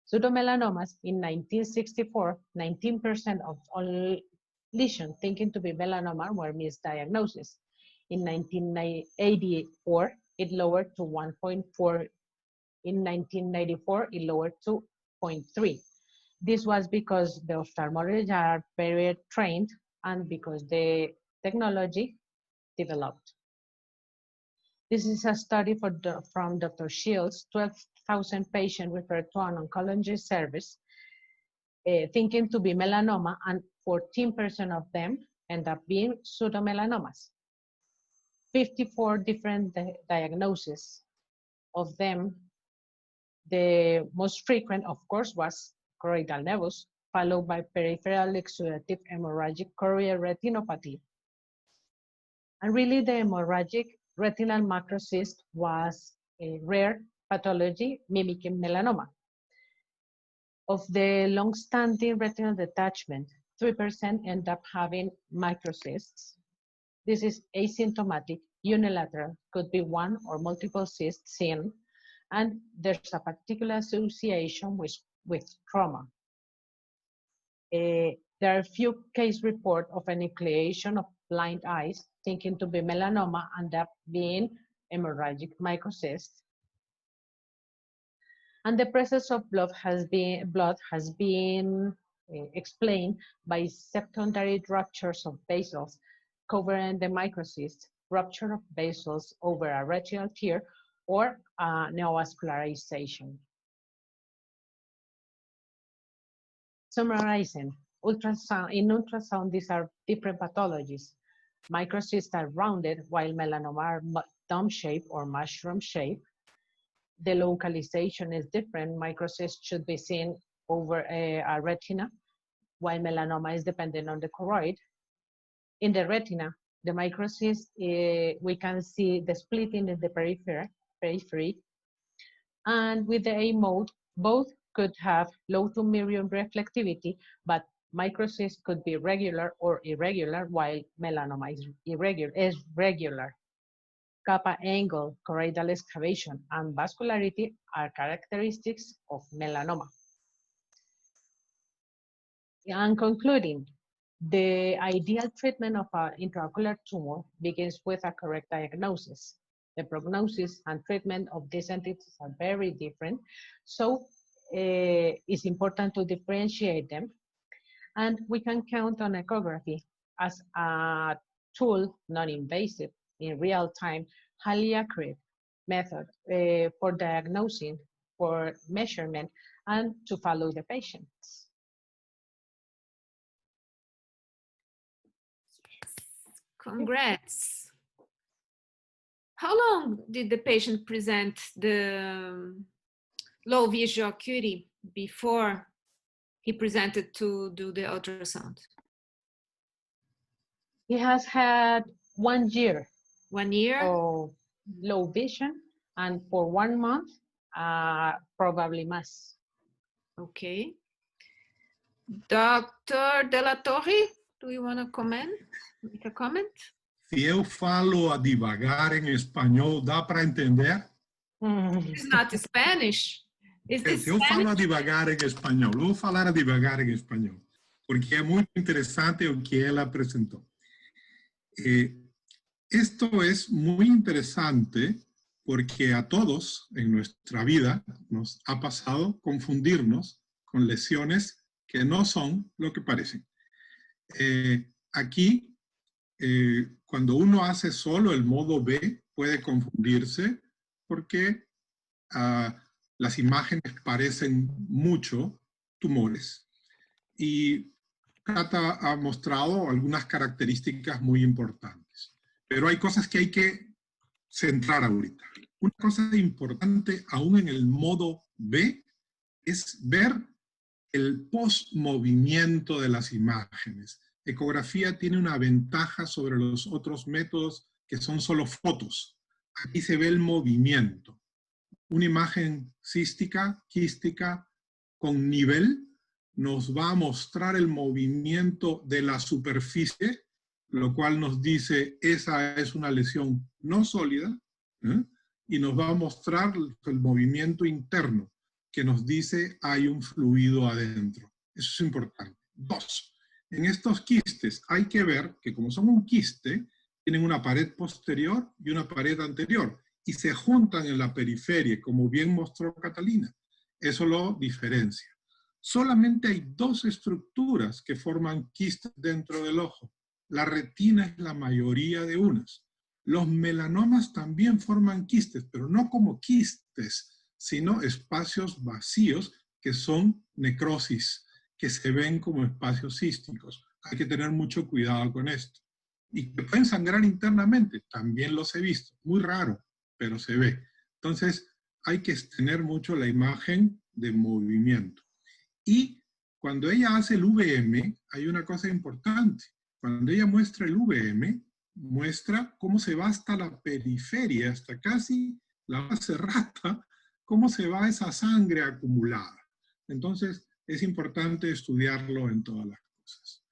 Speaker 8: Pseudomelanomas in 1964, 19% of all lesions thinking to be melanoma were misdiagnosed. In 1984, it lowered to 1.4. In 1994, it lowered to 0.3. This was because the ophthalmologists are very trained and because the technology developed. This is a study from Dr. Shields, 12,000 patients referred to an oncology service, thinking to be melanoma, and 14% of them end up being pseudomelanomas. 54 different diagnoses. Of them, the most frequent, of course, was choroidal nevus, followed by peripheral exudative hemorrhagic choroidal retinopathy. And really, the hemorrhagic retinal macrocyst was a rare pathology mimicking melanoma. Of the long-standing retinal detachment, 3% end up having microcysts. This is asymptomatic, unilateral, could be one or multiple cysts seen, and there's a particular association with trauma. There are few case reports of a nucleation of blind eyes, thinking to be melanoma, and up being hemorrhagic microcysts. And the presence of blood has been explained by secondary ruptures of basals covering the microcyst, rupture of basals over a retinal tear, or neovascularization. Summarizing, in ultrasound, these are different pathologies. Microcysts are rounded, while melanoma are dome shape or mushroom shape. The localization is different. Microcysts should be seen over a retina, while melanoma is dependent on the choroid. In the retina, the microcyst, we can see the splitting in the periphery. And with the A mode, both could have low to medium reflectivity, but microcyst could be regular or irregular, while melanoma is regular. Kappa angle, choroidal excavation, and vascularity are characteristics of melanoma. And concluding, the ideal treatment of an intraocular tumor begins with a correct diagnosis. The prognosis and treatment of these entities are very different, so it's important to differentiate them. And we can count on echography as a tool, non-invasive, in real time, highly accurate method for diagnosing, for measurement, and to follow the patients.
Speaker 4: Congrats. How long did the patient present the low visual acuity before he presented to do the ultrasound?
Speaker 8: He has had 1 year.
Speaker 4: 1 year?
Speaker 8: Of low vision, and for 1 month, probably mass.
Speaker 4: Okay. Dr. De La Torre, do you want to comment? Make a comment?
Speaker 3: Se eu falo a devagar em espanhol, dá para entender?
Speaker 4: It's not Spanish. Is this
Speaker 3: Se eu
Speaker 4: Spanish?
Speaker 3: falo a devagar em espanhol, eu vou falar a devagar em espanhol, porque é muito interessante o que ela apresentou. Esto es muy interesante porque a todos en nuestra vida nos ha pasado confundirnos con lesiones que no son lo que parecen. Aquí, cuando uno hace solo el modo B, puede confundirse porque las imágenes parecen mucho tumores. y Cata ha mostrado algunas características muy importantes. Pero hay cosas que hay que centrar ahorita. Una cosa importante aún en el modo B es ver el post-movimiento de las imágenes. Ecografía tiene una ventaja sobre los otros métodos que son solo fotos. Aquí se ve el movimiento. Una imagen quística con nivel nos va a mostrar el movimiento de la superficie, lo cual nos dice esa es una lesión no sólida, ¿eh? Y nos va a mostrar el movimiento interno, que nos dice hay un fluido adentro. Eso es importante. 2. En estos quistes hay que ver que como son un quiste, tienen una pared posterior y una pared anterior, y se juntan en la periferia, como bien mostró Catalina. Eso lo diferencia. Solamente hay 2 estructuras que forman quistes dentro del ojo. La retina es la mayoría de unas. Los melanomas también forman quistes, pero no como quistes, sino espacios vacíos que son necrosis, que se ven como espacios císticos. Hay que tener mucho cuidado con esto. Y que pueden sangrar internamente, también los he visto. Muy raro, pero se ve. Entonces, hay que tener mucho la imagen de movimiento. Y cuando ella hace el VM, hay una cosa importante. Cuando ella muestra el VM, muestra cómo se va hasta la periferia, hasta casi la base rata, cómo se va esa sangre acumulada. Entonces, es importante estudiarlo en todas las cosas.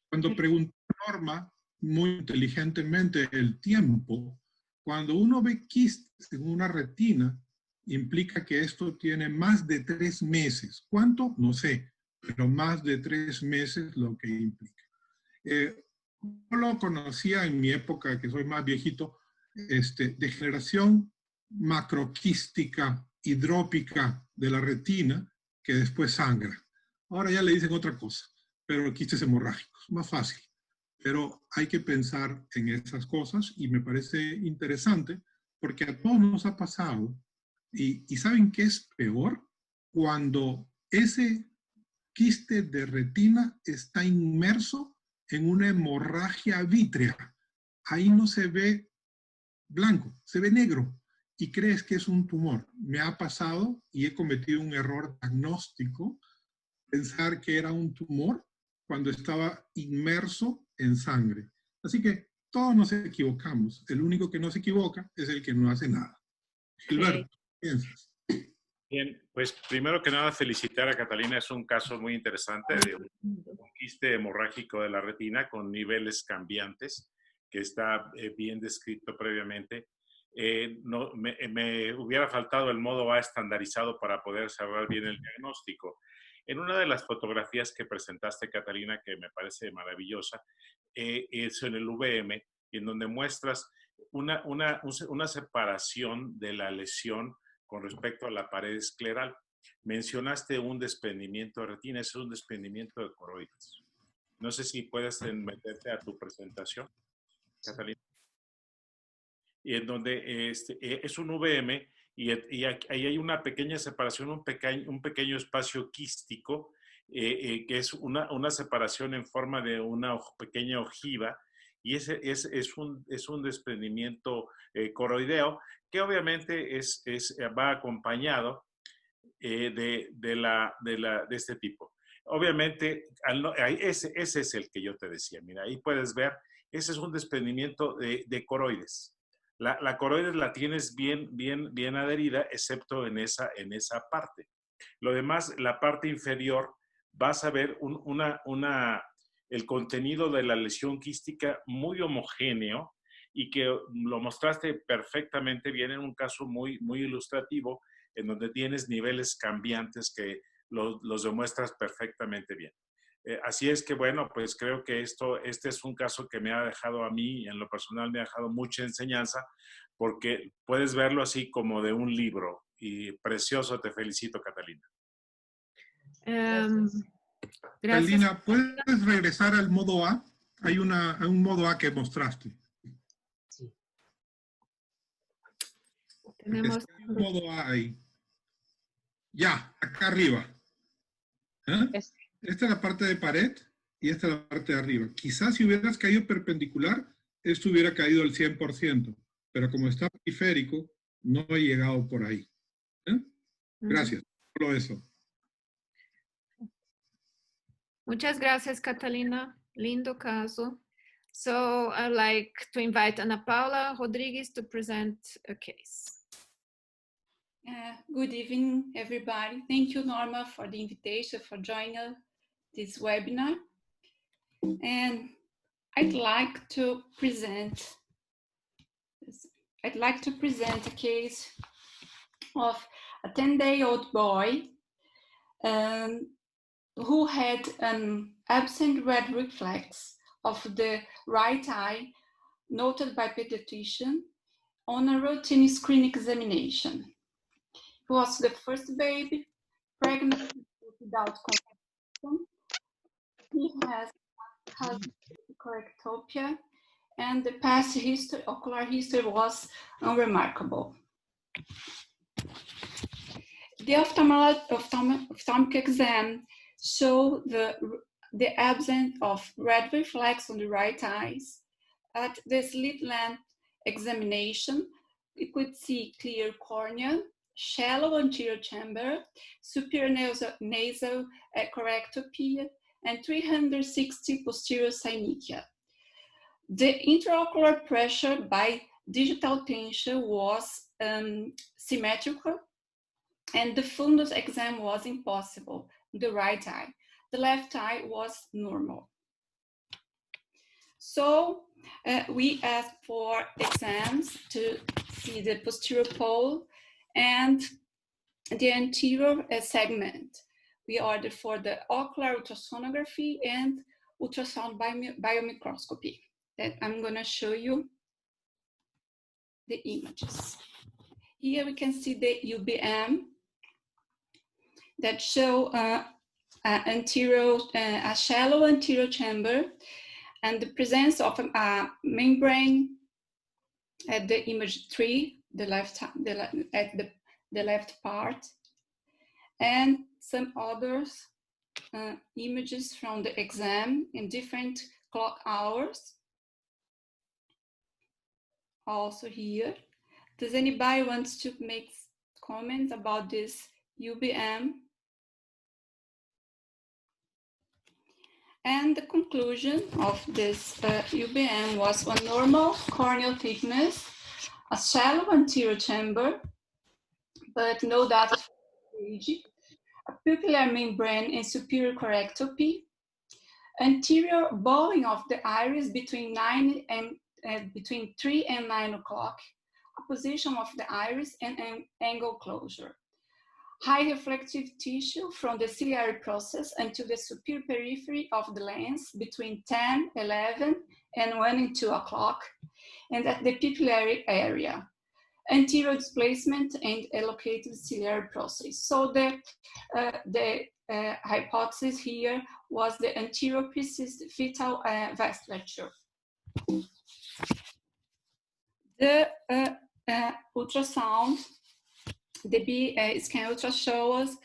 Speaker 3: Cuando preguntó Norma, muy inteligentemente, el tiempo, cuando uno ve quistes en una retina, implica que esto tiene más de 3 meses. ¿Cuánto? No sé, pero más de 3 meses lo que implica. Yo lo conocía en mi época, que soy más viejito, degeneración macroquística hidrópica de la retina, que después sangra. Ahora ya le dicen otra cosa, pero quistes hemorrágicos, más fácil. Pero hay que pensar en esas cosas y me parece interesante porque a todos nos ha pasado. Y ¿saben qué es peor? Cuando ese quiste de retina está inmerso en una hemorragia vítrea. Ahí no se ve blanco, se ve negro y crees que es un tumor. Me ha pasado y he cometido un error diagnóstico, pensar que era un tumor cuando estaba inmerso en sangre. Así que todos nos equivocamos. El único que no se equivoca es el que no hace nada. Gilberto, ¿qué piensas?
Speaker 2: Bien, pues primero que nada felicitar a Catalina, es un caso muy interesante de un quiste hemorrágico de la retina con niveles cambiantes, que está bien descrito previamente. Me hubiera faltado el modo A estandarizado para poder cerrar bien el diagnóstico. En una de las fotografías que presentaste, Catalina, que me parece maravillosa, es en el VM, en donde muestras una separación de la lesión con respecto a la pared escleral. Mencionaste un desprendimiento de retina, es un desprendimiento de coroides. No sé si puedes meterte a tu presentación, Catalina. Y en donde es un VM y ahí hay una pequeña separación, un pequeño espacio quístico, que es una separación en forma de una pequeña ojiva, y ese es un desprendimiento coroideo, que obviamente va acompañado de este tipo. Obviamente, ese es el que yo te decía. Mira, ahí puedes ver, ese es un desprendimiento de coroides. La coroides la tienes bien adherida, excepto en esa parte. Lo demás, la parte inferior, vas a ver el contenido de la lesión quística muy homogéneo y que lo mostraste perfectamente bien en un caso muy ilustrativo, en donde tienes niveles cambiantes que los demuestras perfectamente bien. Así es que, bueno, pues creo que este es un caso que me ha dejado a mí, en lo personal, me ha dejado mucha enseñanza, porque puedes verlo así como de un libro. Y precioso, te felicito, Catalina.
Speaker 4: Gracias.
Speaker 3: Catalina, ¿puedes regresar al modo A? Hay un modo A que mostraste.
Speaker 4: Tenemos
Speaker 3: un modo A ahí. Ya, acá arriba. ¿Eh? Esta es la parte de pared y esta es la parte de arriba. Quizás si hubieras caído perpendicular, esto hubiera caído al 100%, pero como está periférico, no he llegado por ahí. Gracias. Solo eso.
Speaker 4: Muchas gracias, Catalina. Lindo caso. So I'd like to invite Ana Paula Rodriguez to present a case.
Speaker 9: Good evening, everybody. Thank you, Norma, for the invitation, for joining this webinar. And I'd like to present a case of a 10-day-old boy who had an absent red reflex of the right eye noted by pediatrician on a routine screen examination. He was the first baby pregnant without contraction. He has correctopia, and the past history, ocular history, was unremarkable. The ophthalmic exam showed the absence of red reflex on the right eyes. At the slit lamp examination, we could see clear cornea, shallow anterior chamber, superior nasal correctopia, and 360 posterior synechia. The intraocular pressure by digital tension was symmetrical, and the fundus exam was impossible in the right eye. The left eye was normal. So we asked for exams to see the posterior pole and the anterior segment. We ordered for the ocular ultrasonography and ultrasound biomicroscopy. That I'm going to show you the images. Here we can see the UBM that show a shallow anterior chamber and the presence of a membrane at the image 3, the left part, and some others images from the exam in different clock hours. Also here. Does anybody want to make comments about this UBM? And the conclusion of this UBM was a normal corneal thickness, a shallow anterior chamber, but no data for age, a pupillar membrane and superior correctopy, anterior bowing of the iris between 3 and 9 o'clock, a position of the iris and an angle closure. High reflective tissue from the ciliary process until the superior periphery of the lens between 10, 11, and 1 and 2 o'clock, and at the pupillary area. Anterior displacement and allocated ciliary process. So the hypothesis here was the anterior persistent fetal vasculature. The ultrasound, the B-scan ultra shows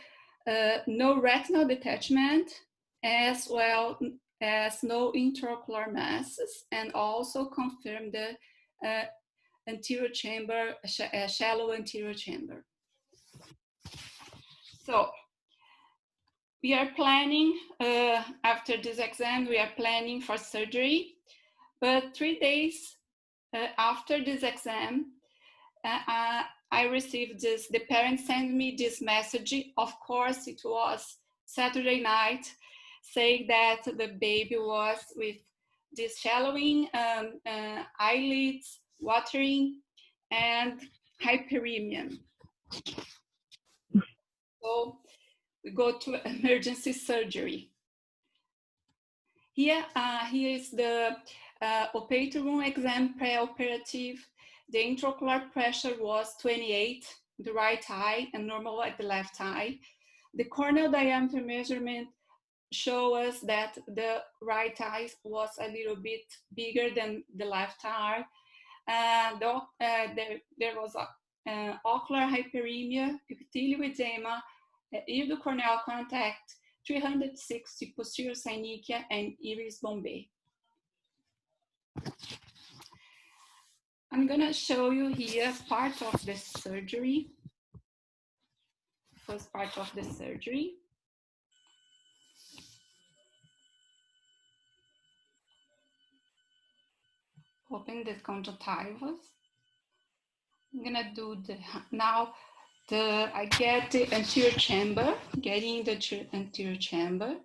Speaker 9: no retinal detachment, as well as no intraocular masses, and also confirmed the anterior chamber, shallow anterior chamber. So we are planning, after this exam, we are planning for surgery, but 3 days after this exam, I received this, the parents sent me this message. Of course, it was Saturday night, saying that the baby was with this shallowing eyelids, watering, and hyperemia. So we go to emergency surgery. Here is the operating room exam pre-operative. The intraocular pressure was 28 in the right eye and normal at the left eye. The corneal diameter measurement show us that the right eye was a little bit bigger than the left eye. There was ocular hyperemia, epithelial edema, iridocorneal contact, 360 posterior synechiae and iris bombay. I'm gonna show you here part of the surgery. First part of the surgery. Open the conjunctivas. I'm gonna do I get the anterior chamber, getting the anterior chamber.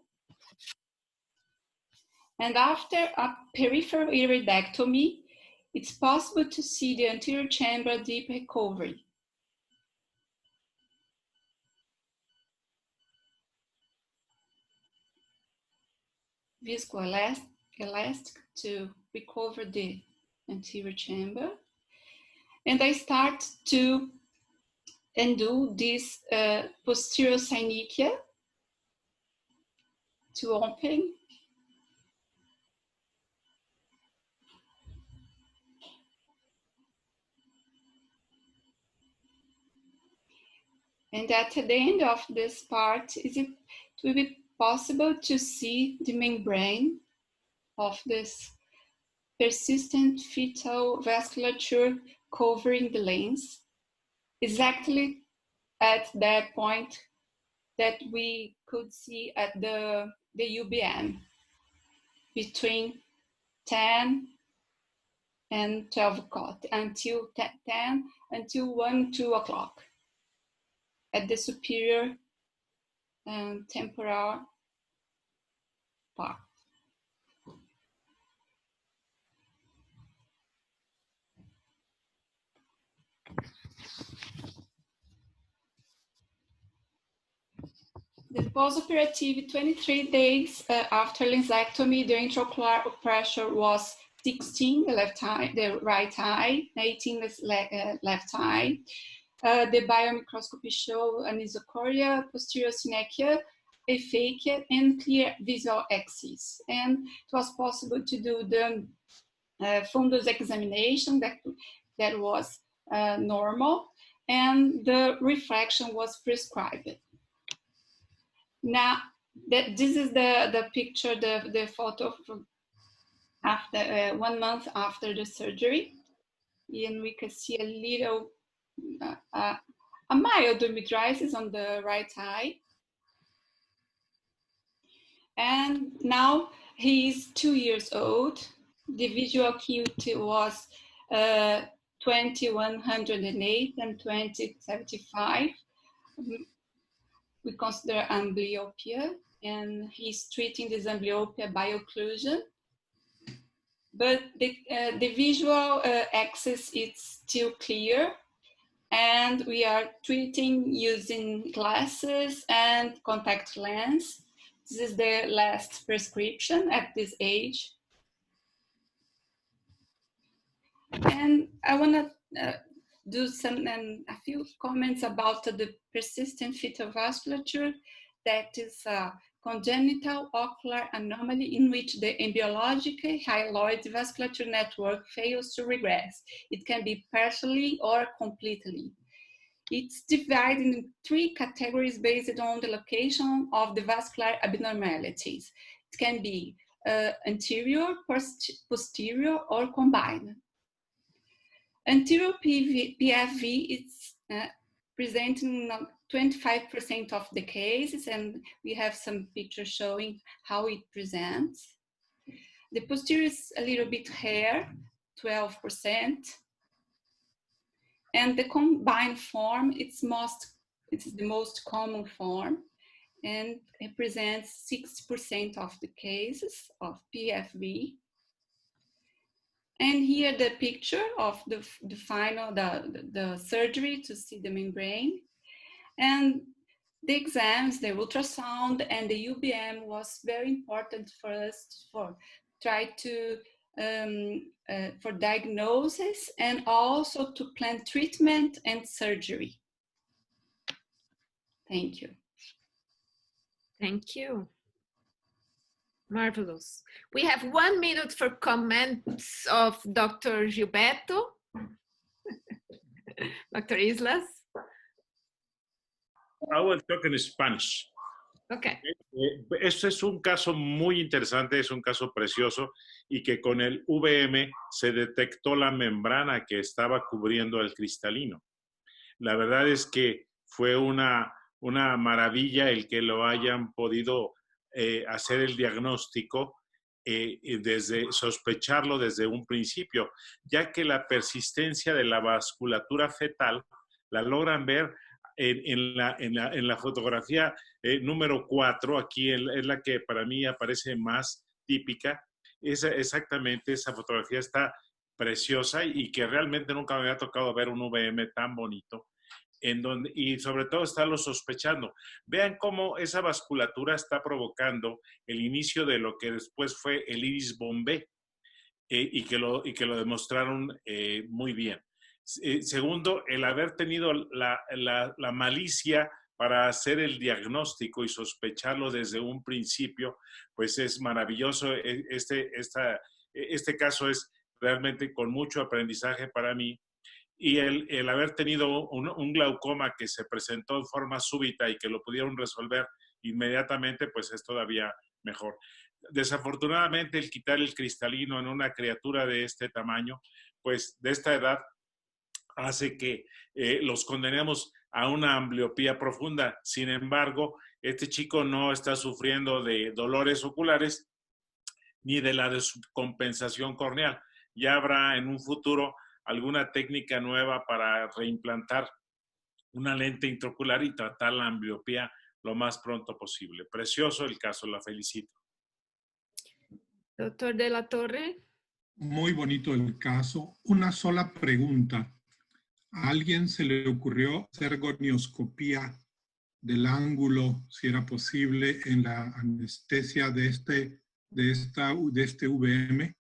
Speaker 9: And after a peripheral iridectomy, it's possible to see the anterior chamber deep recovery. Viscoelastic to recover the anterior chamber. And I start to undo this posterior synechiae to open. And at the end of this part, it will be possible to see the membrane of this persistent fetal vasculature covering the lens, exactly at that point that we could see at the UBM, between 10 and 12 o'clock, until 10 until 1, 2 o'clock, at the superior temporal part. The postoperative 23 days after lensectomy, the intraocular pressure was 16, the right eye, 18, left eye. The biomicroscopy showed anisocoria, posterior synechia, aphakia, and clear visual axis. And it was possible to do the fundus examination that was normal, and the refraction was prescribed. Now, this is the picture, the photo from after 1 month after the surgery, and we can see a little, a mild mydriasis on the right eye. And now he is 2 years old. The visual acuity was 20/108 and 20/75. We consider amblyopia, and he's treating this amblyopia by occlusion. But the visual axis is still clear, and we are treating using glasses and contact lens. This is the last prescription at this age. And I want to do a few comments about the persistent fetal vasculature. That is a congenital ocular anomaly in which the embryologic hyaloid vasculature network fails to regress. It can be partially or completely. It's divided in 3 categories based on the location of the vascular abnormalities. It can be anterior, posterior, or combined. Anterior PFV is presenting 25% of the cases, and we have some pictures showing how it presents. The posterior is a little bit higher, 12%. And the combined form, it's the most common form, and it presents 60% of the cases of PFV. And here the picture of the final, the surgery to see the membrane. And the exams, the ultrasound and the UBM was very important for us for try to, for diagnosis and also to plan treatment and surgery. Thank you.
Speaker 4: Thank you. Marvelous. We have 1 minute for comments of Dr. Gilberto. Dr. Islas.
Speaker 2: I will talk in Spanish.
Speaker 4: Okay.
Speaker 2: Este es un caso muy interesante, es un caso precioso y que con el VM se detectó la membrana que estaba cubriendo el cristalino. La verdad es que fue una maravilla el que lo hayan podido hacer el diagnóstico desde sospecharlo desde un principio, ya que la persistencia de la vasculatura fetal la logran ver en la fotografía número 4, aquí es la que para mí aparece más típica. Exactamente, esa fotografía está preciosa y que realmente nunca me había tocado ver un VM tan bonito, en donde, y sobre todo estarlo sospechando. Vean cómo esa vasculatura está provocando el inicio de lo que después fue el iris bombé, y que lo demostraron muy bien. Segundo, el haber tenido la malicia para hacer el diagnóstico y sospecharlo desde un principio, pues es maravilloso. Este caso es realmente con mucho aprendizaje para mí. Y el haber tenido un glaucoma que se presentó en forma súbita y que lo pudieron resolver inmediatamente, pues es todavía mejor. Desafortunadamente, el quitar el cristalino en una criatura de este tamaño, pues de esta edad, hace que los condenemos a una ambliopía profunda. Sin embargo, este chico no está sufriendo de dolores oculares ni de la descompensación corneal. Ya habrá en un futuro alguna técnica nueva para reimplantar una lente intraocular y tratar la ambliopía lo más pronto posible. Precioso el caso, la felicito.
Speaker 4: Doctor de la Torre.
Speaker 3: Muy bonito el caso. Una sola pregunta. ¿A alguien se le ocurrió hacer gonioscopía del ángulo, si era posible, en la anestesia de este VM?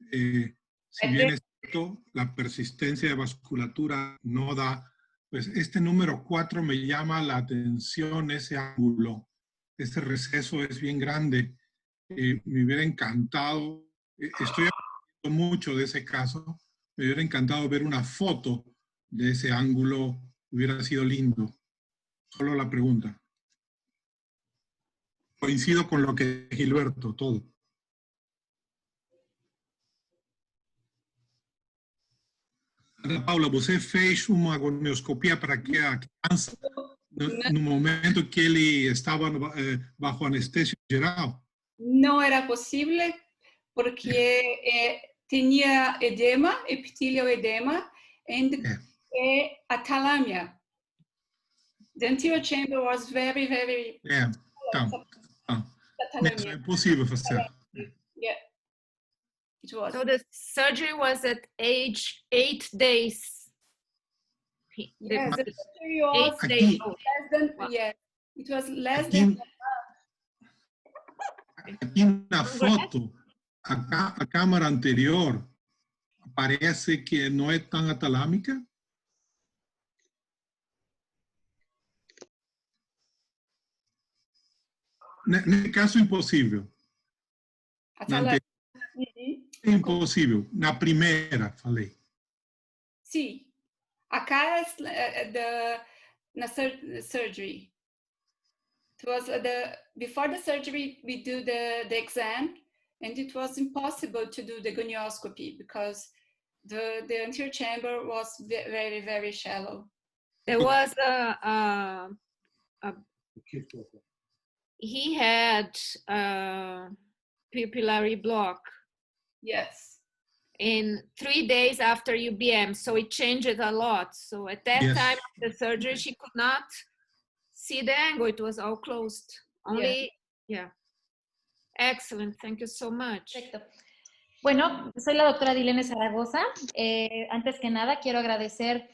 Speaker 3: Si bien es cierto, la persistencia de vasculatura no da, pues este número 4 me llama la atención, ese ángulo, este receso es bien grande. Me hubiera encantado, estoy aprendiendo mucho de ese caso, me hubiera encantado ver una foto de ese ángulo, hubiera sido lindo. Solo la pregunta. Coincido con lo que Gilberto, todo. Ana Paula, você fez uma gonioscopia para que a criança, no momento que ele estava bajo anestesia geral?
Speaker 9: No era posible porque tenía edema, epitelio edema, and atalamia. The anterior chamber was very, very...
Speaker 3: Então, mesmo é possível fazer.
Speaker 9: Yeah, it was.
Speaker 4: So the surgery was at age 8 days.
Speaker 9: Yes, the surgery was
Speaker 3: Aqui,
Speaker 9: less than, yeah, it was less than...
Speaker 3: Aqui na foto, a câmara anterior parece que não é tão atalâmica. Nesse caso, impossível. Impossível. Na primeira, falei.
Speaker 9: Sim. Acá es the surgery. It was before the surgery, we do the exam, and it was impossible to do the gonioscopy because the anterior chamber was very, very shallow.
Speaker 4: There was he had a pupillary block.
Speaker 9: Yes.
Speaker 4: In 3 days after UBM, so it changed a lot. So at that time of the surgery, she could not see the angle. It was all closed. Only, yeah. Excellent. Thank you so much.
Speaker 10: Perfecto. Bueno, soy la doctora Dilene Zaragoza. Antes que nada, quiero agradecer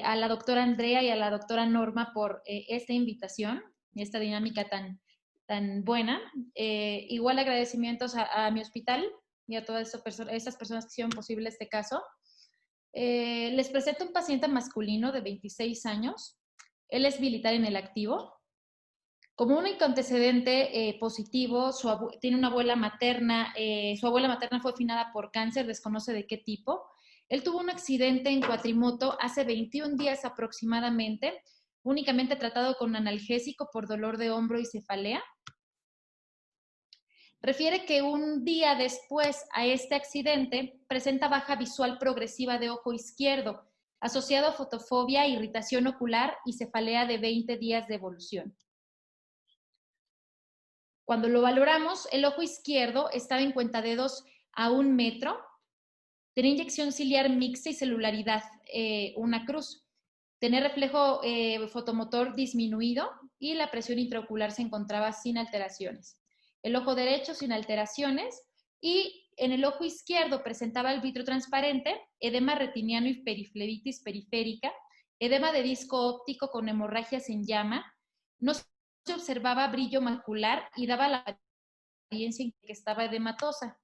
Speaker 10: a la doctora Andrea y a la doctora Norma por esta invitación y esta dinámica tan buena. Igual agradecimientos a mi hospital y a todas estas personas que hicieron posible este caso. Les presento un paciente masculino de 26 años. Él es militar en el activo. Como único antecedente positivo, tiene una abuela materna. Su abuela materna fue finada por cáncer, desconoce de qué tipo. Él tuvo un accidente en cuatrimoto hace 21 días aproximadamente. únicamente tratado con analgésico por dolor de hombro y cefalea. Refiere que un día después a este accidente presenta baja visual progresiva de ojo izquierdo, asociado a fotofobia, irritación ocular y cefalea de 20 días de evolución. Cuando lo valoramos, el ojo izquierdo estaba en cuentadedos a 1 metro, tenía inyección ciliar mixta y celularidad, una cruz. Tenía reflejo fotomotor disminuido y la presión intraocular se encontraba sin alteraciones. El ojo derecho sin alteraciones y en el ojo izquierdo presentaba el vitrio transparente, edema retiniano y periflebitis periférica, edema de disco óptico con hemorragias en llama, no se observaba brillo macular y daba la apariencia en que estaba edematosa.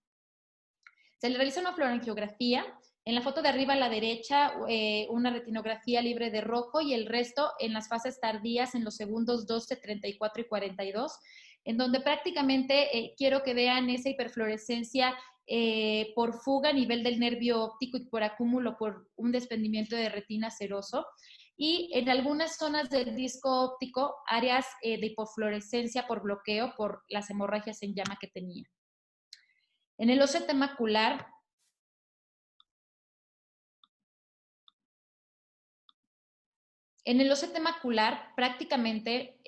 Speaker 10: Se le realizó una fluorangiografía. En la foto de arriba a la derecha, una retinografía libre de rojo y el resto en las fases tardías en los segundos 12, 34 y 42, en donde prácticamente quiero que vean esa hiperfluorescencia por fuga a nivel del nervio óptico y por acúmulo por un desprendimiento de retina seroso. Y en algunas zonas del disco óptico, áreas de hipofluorescencia por bloqueo por las hemorragias en llama que tenía. En el OCT macular, prácticamente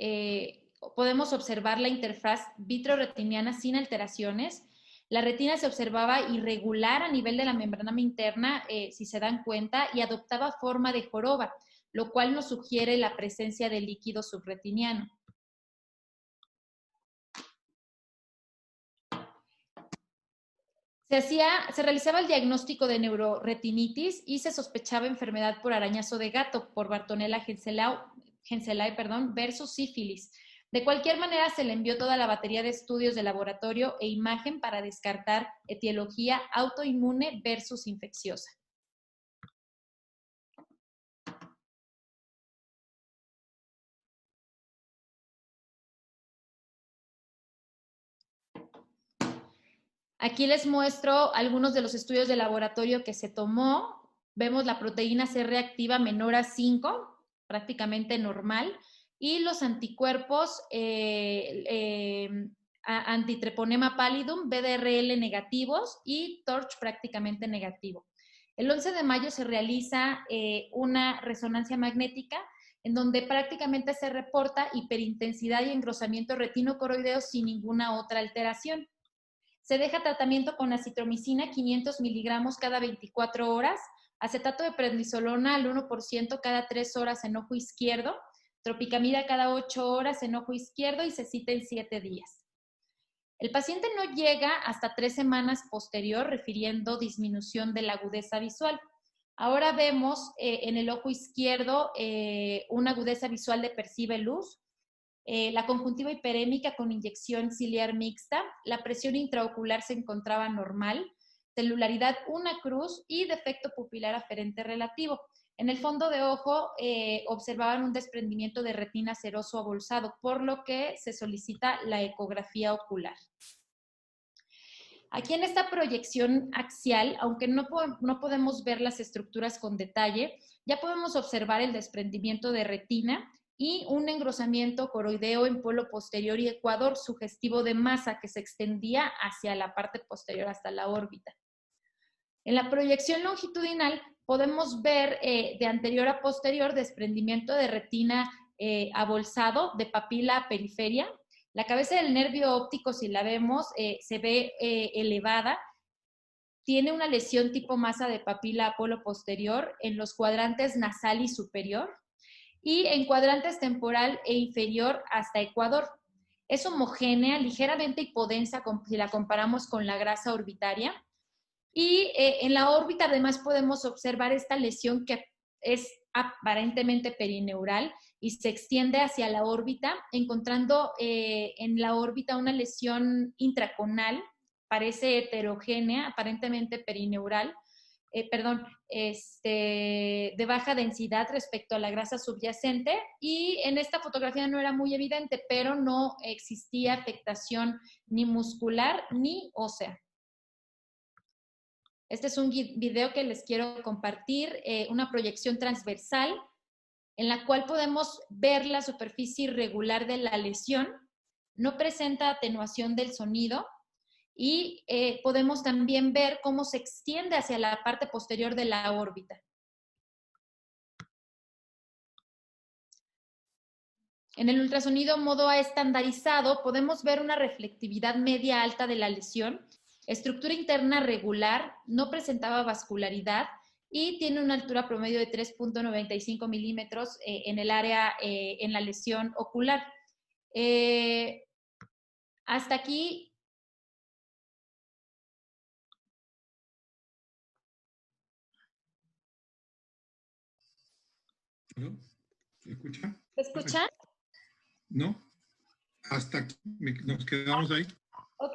Speaker 10: podemos observar la interfaz vitreoretiniana sin alteraciones. La retina se observaba irregular a nivel de la membrana interna, si se dan cuenta, y adoptaba forma de joroba, lo cual nos sugiere la presencia de líquido subretiniano. Se realizaba el diagnóstico de neuroretinitis y se sospechaba enfermedad por arañazo de gato, por Bartonella henselae, versus sífilis. De cualquier manera, se le envió toda la batería de estudios de laboratorio e imagen para descartar etiología autoinmune versus infecciosa. Aquí les muestro algunos de los estudios de laboratorio que se tomó. Vemos la proteína C reactiva menor a 5, prácticamente normal, y los anticuerpos antitreponema pallidum, BDRL negativos y TORCH prácticamente negativo. El 11 de mayo se realiza una resonancia magnética en donde prácticamente se reporta hiperintensidad y engrosamiento retinocoroideo sin ninguna otra alteración. Se deja tratamiento con acitromicina 500 miligramos cada 24 horas, acetato de prednisolona al 1% cada 3 horas en ojo izquierdo, tropicamida cada 8 horas en ojo izquierdo y se cita en 7 días. El paciente no llega hasta 3 semanas posterior, refiriendo disminución de la agudeza visual. Ahora vemos en el ojo izquierdo una agudeza visual de percibe luz, la conjuntiva hiperémica con inyección ciliar mixta, la presión intraocular se encontraba normal, celularidad una cruz y defecto pupilar aferente relativo. En el fondo de ojo observaban un desprendimiento de retina seroso abolsado, por lo que se solicita la ecografía ocular. Aquí en esta proyección axial, aunque no podemos ver las estructuras con detalle, ya podemos observar el desprendimiento de retina y un engrosamiento coroideo en polo posterior y ecuador sugestivo de masa que se extendía hacia la parte posterior hasta la órbita. En la proyección longitudinal podemos ver de anterior a posterior desprendimiento de retina abolsado de papila periferia. La cabeza del nervio óptico, si la vemos, se ve elevada. Tiene una lesión tipo masa de papila a polo posterior en los cuadrantes nasal y superior y en cuadrantes temporal e inferior hasta ecuador. Es homogénea, ligeramente hipodensa si la comparamos con la grasa orbitaria. Y en la órbita además podemos observar esta lesión que es aparentemente perineural y se extiende hacia la órbita, encontrando en la órbita una lesión intraconal, parece heterogénea, aparentemente perineural, de baja densidad respecto a la grasa subyacente, y en esta fotografía no era muy evidente, pero no existía afectación ni muscular ni ósea. Este es un video que les quiero compartir, una proyección transversal en la cual podemos ver la superficie irregular de la lesión, no presenta atenuación del sonido y podemos también ver cómo se extiende hacia la parte posterior de la órbita. En el ultrasonido modo A estandarizado podemos ver una reflectividad media alta de la lesión, estructura interna regular, no presentaba vascularidad y tiene una altura promedio de 3.95 milímetros en el área, en la lesión ocular. Hasta aquí.
Speaker 3: ¿No? ¿Se escucha?
Speaker 10: ¿Me escuchan?
Speaker 3: ¿No? Hasta aquí nos quedamos ahí.
Speaker 10: Ok,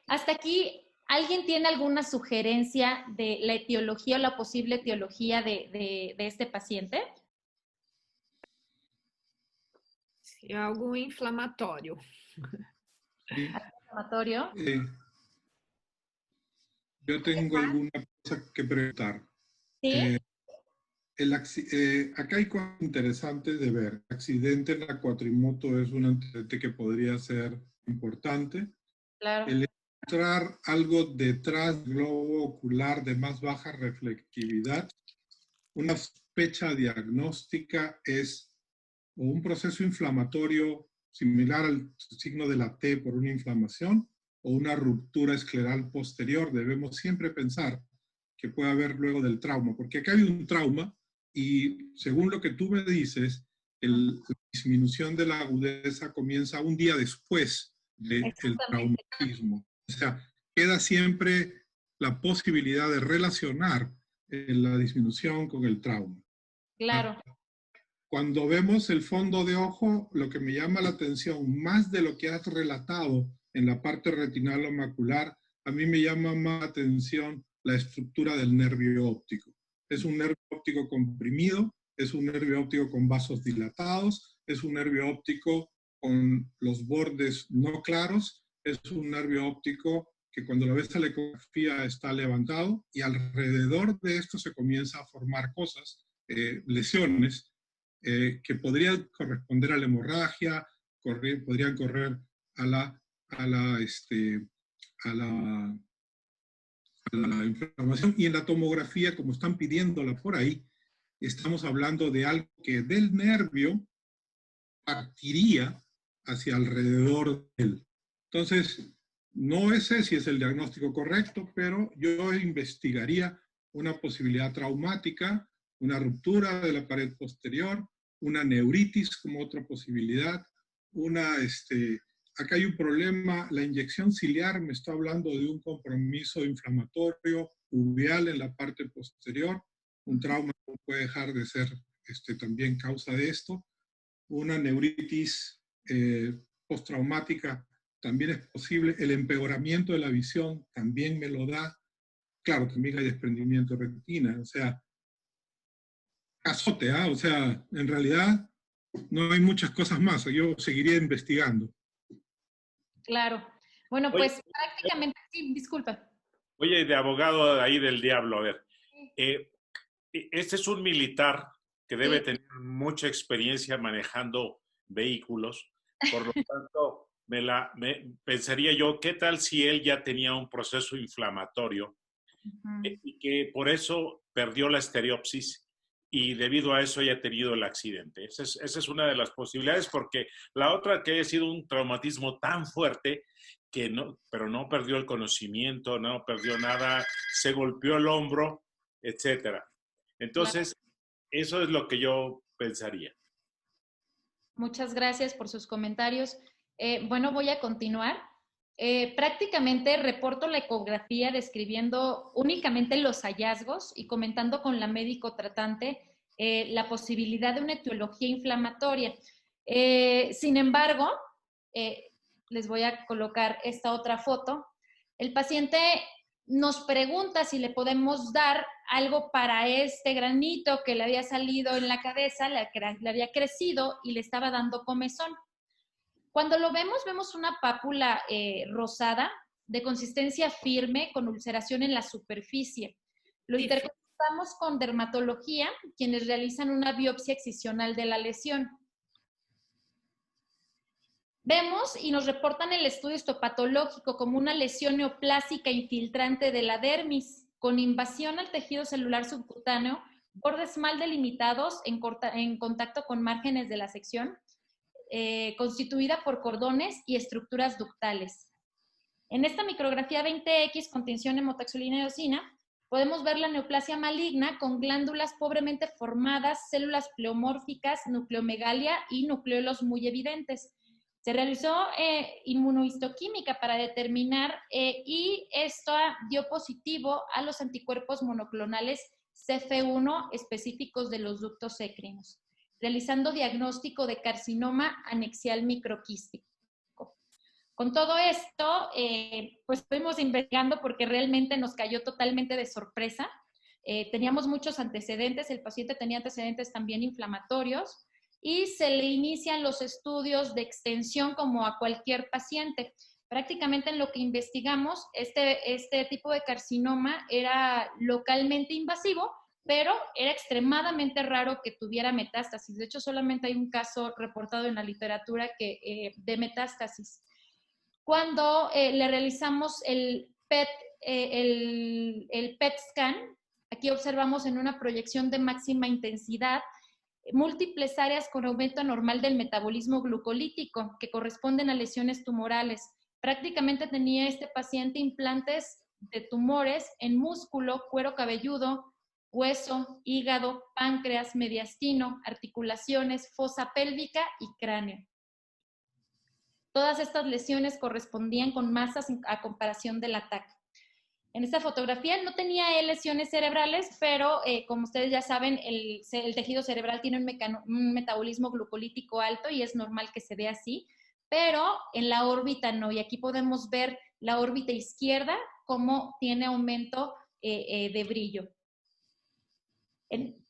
Speaker 10: hasta aquí, ¿alguien tiene alguna sugerencia de la etiología o la posible etiología de este paciente?
Speaker 4: Sí, algo inflamatorio.
Speaker 3: Sí.
Speaker 10: Inflamatorio.
Speaker 3: Yo tengo alguna cosa que preguntar.
Speaker 10: ¿Sí?
Speaker 3: Acá hay cosas interesantes de ver. El accidente en la cuatrimoto es un antecedente que podría ser importante.
Speaker 10: Claro.
Speaker 3: El encontrar algo detrás del globo ocular de más baja reflectividad, una sospecha diagnóstica es o un proceso inflamatorio similar al signo de la T por una inflamación o una ruptura escleral posterior. Debemos siempre pensar que puede haber luego del trauma, porque acá hay un trauma y según lo que tú me dices, la disminución de la agudeza comienza un día después del traumatismo. O sea, queda siempre la posibilidad de relacionar la disminución con el trauma.
Speaker 10: Claro.
Speaker 3: Cuando vemos el fondo de ojo, lo que me llama la atención, más de lo que has relatado en la parte retinal o macular, a mí me llama más la atención la estructura del nervio óptico. Es un nervio óptico comprimido, es un nervio óptico con vasos dilatados, es un nervio óptico con los bordes no claros, es un nervio óptico que cuando lo ves a la ecografía está levantado y alrededor de esto se comienza a formar cosas, lesiones, que podrían corresponder a la hemorragia, podrían correr a la inflamación. Y en la tomografía, como están pidiéndola por ahí, estamos hablando de algo que del nervio partiría hacia alrededor de él. Entonces, no sé si es el diagnóstico correcto, pero yo investigaría una posibilidad traumática, una ruptura de la pared posterior, una neuritis como otra posibilidad, acá hay un problema, la inyección ciliar me está hablando de un compromiso inflamatorio uveal en la parte posterior, un trauma puede dejar de ser también causa de esto, una neuritis postraumática también es posible, el empeoramiento de la visión también me lo da, claro, también hay desprendimiento de retina, o sea, cazote, o sea, en realidad no hay muchas cosas más, yo seguiría investigando.
Speaker 10: Claro. Bueno, pues prácticamente, sí, disculpa.
Speaker 2: Oye, de abogado ahí del diablo, a ver, este es un militar que debe tener mucha experiencia manejando vehículos, por lo tanto, pensaría yo, ¿qué tal si él ya tenía un proceso inflamatorio y que por eso perdió la estereopsis y debido a eso haya tenido el accidente? Esa es una de las posibilidades, porque la otra que haya sido un traumatismo tan fuerte que pero no perdió el conocimiento, no perdió nada, se golpeó el hombro, etcétera. Entonces, eso es lo que yo pensaría.
Speaker 10: Muchas gracias por sus comentarios. Bueno, voy a continuar. Prácticamente reporto la ecografía describiendo únicamente los hallazgos y comentando con la médico tratante la posibilidad de una etiología inflamatoria. Sin embargo, les voy a colocar esta otra foto. El paciente nos pregunta si le podemos dar algo para este granito que le había salido en la cabeza, le había crecido y le estaba dando comezón. Cuando lo vemos una pápula rosada de consistencia firme con ulceración en la superficie. Lo interconectamos vamos con dermatología, quienes realizan una biopsia excisional de la lesión. Vemos y nos reportan el estudio histopatológico como una lesión neoplásica infiltrante de la dermis, con invasión al tejido celular subcutáneo, bordes mal delimitados en contacto con márgenes de la sección, constituida por cordones y estructuras ductales. En esta micrografía 20X con tinción hemotaxolina y eosina, podemos ver la neoplasia maligna con glándulas pobremente formadas, células pleomórficas, nucleomegalia y nucleolos muy evidentes. Se realizó inmunohistoquímica para determinar y esto dio positivo a los anticuerpos monoclonales CF1 específicos de los ductos écrinos, realizando diagnóstico de carcinoma anexial microquístico. Con todo esto, pues fuimos investigando porque realmente nos cayó totalmente de sorpresa. Teníamos muchos antecedentes, el paciente tenía antecedentes también inflamatorios, y se le inician los estudios de extensión como a cualquier paciente. Prácticamente en lo que investigamos, este tipo de carcinoma era localmente invasivo, pero era extremadamente raro que tuviera metástasis. De hecho, solamente hay un caso reportado en la literatura de metástasis. Cuando le realizamos el PET scan, aquí observamos en una proyección de máxima intensidad múltiples áreas con aumento anormal del metabolismo glucolítico que corresponden a lesiones tumorales. Prácticamente tenía este paciente implantes de tumores en músculo, cuero cabelludo, hueso, hígado, páncreas, mediastino, articulaciones, fosa pélvica y cráneo. Todas estas lesiones correspondían con masas a comparación del ataque. En esta fotografía no tenía lesiones cerebrales, pero como ustedes ya saben, el tejido cerebral tiene un metabolismo glucolítico alto y es normal que se vea así, pero en la órbita no. Y aquí podemos ver la órbita izquierda cómo tiene aumento de brillo.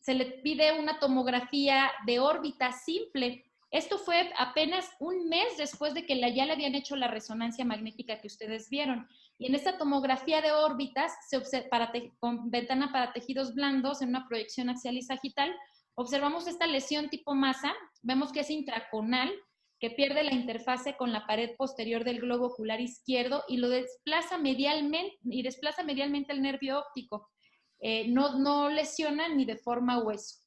Speaker 10: Se le pide una tomografía de órbita simple. Esto fue apenas un mes después de que ya le habían hecho la resonancia magnética que ustedes vieron. Y en esta tomografía de órbitas, con ventana para tejidos blandos, en una proyección axial y sagital, observamos esta lesión tipo masa. Vemos que es intraconal, que pierde la interfase con la pared posterior del globo ocular izquierdo y lo desplaza medialmente, el nervio óptico. No lesiona ni deforma hueso.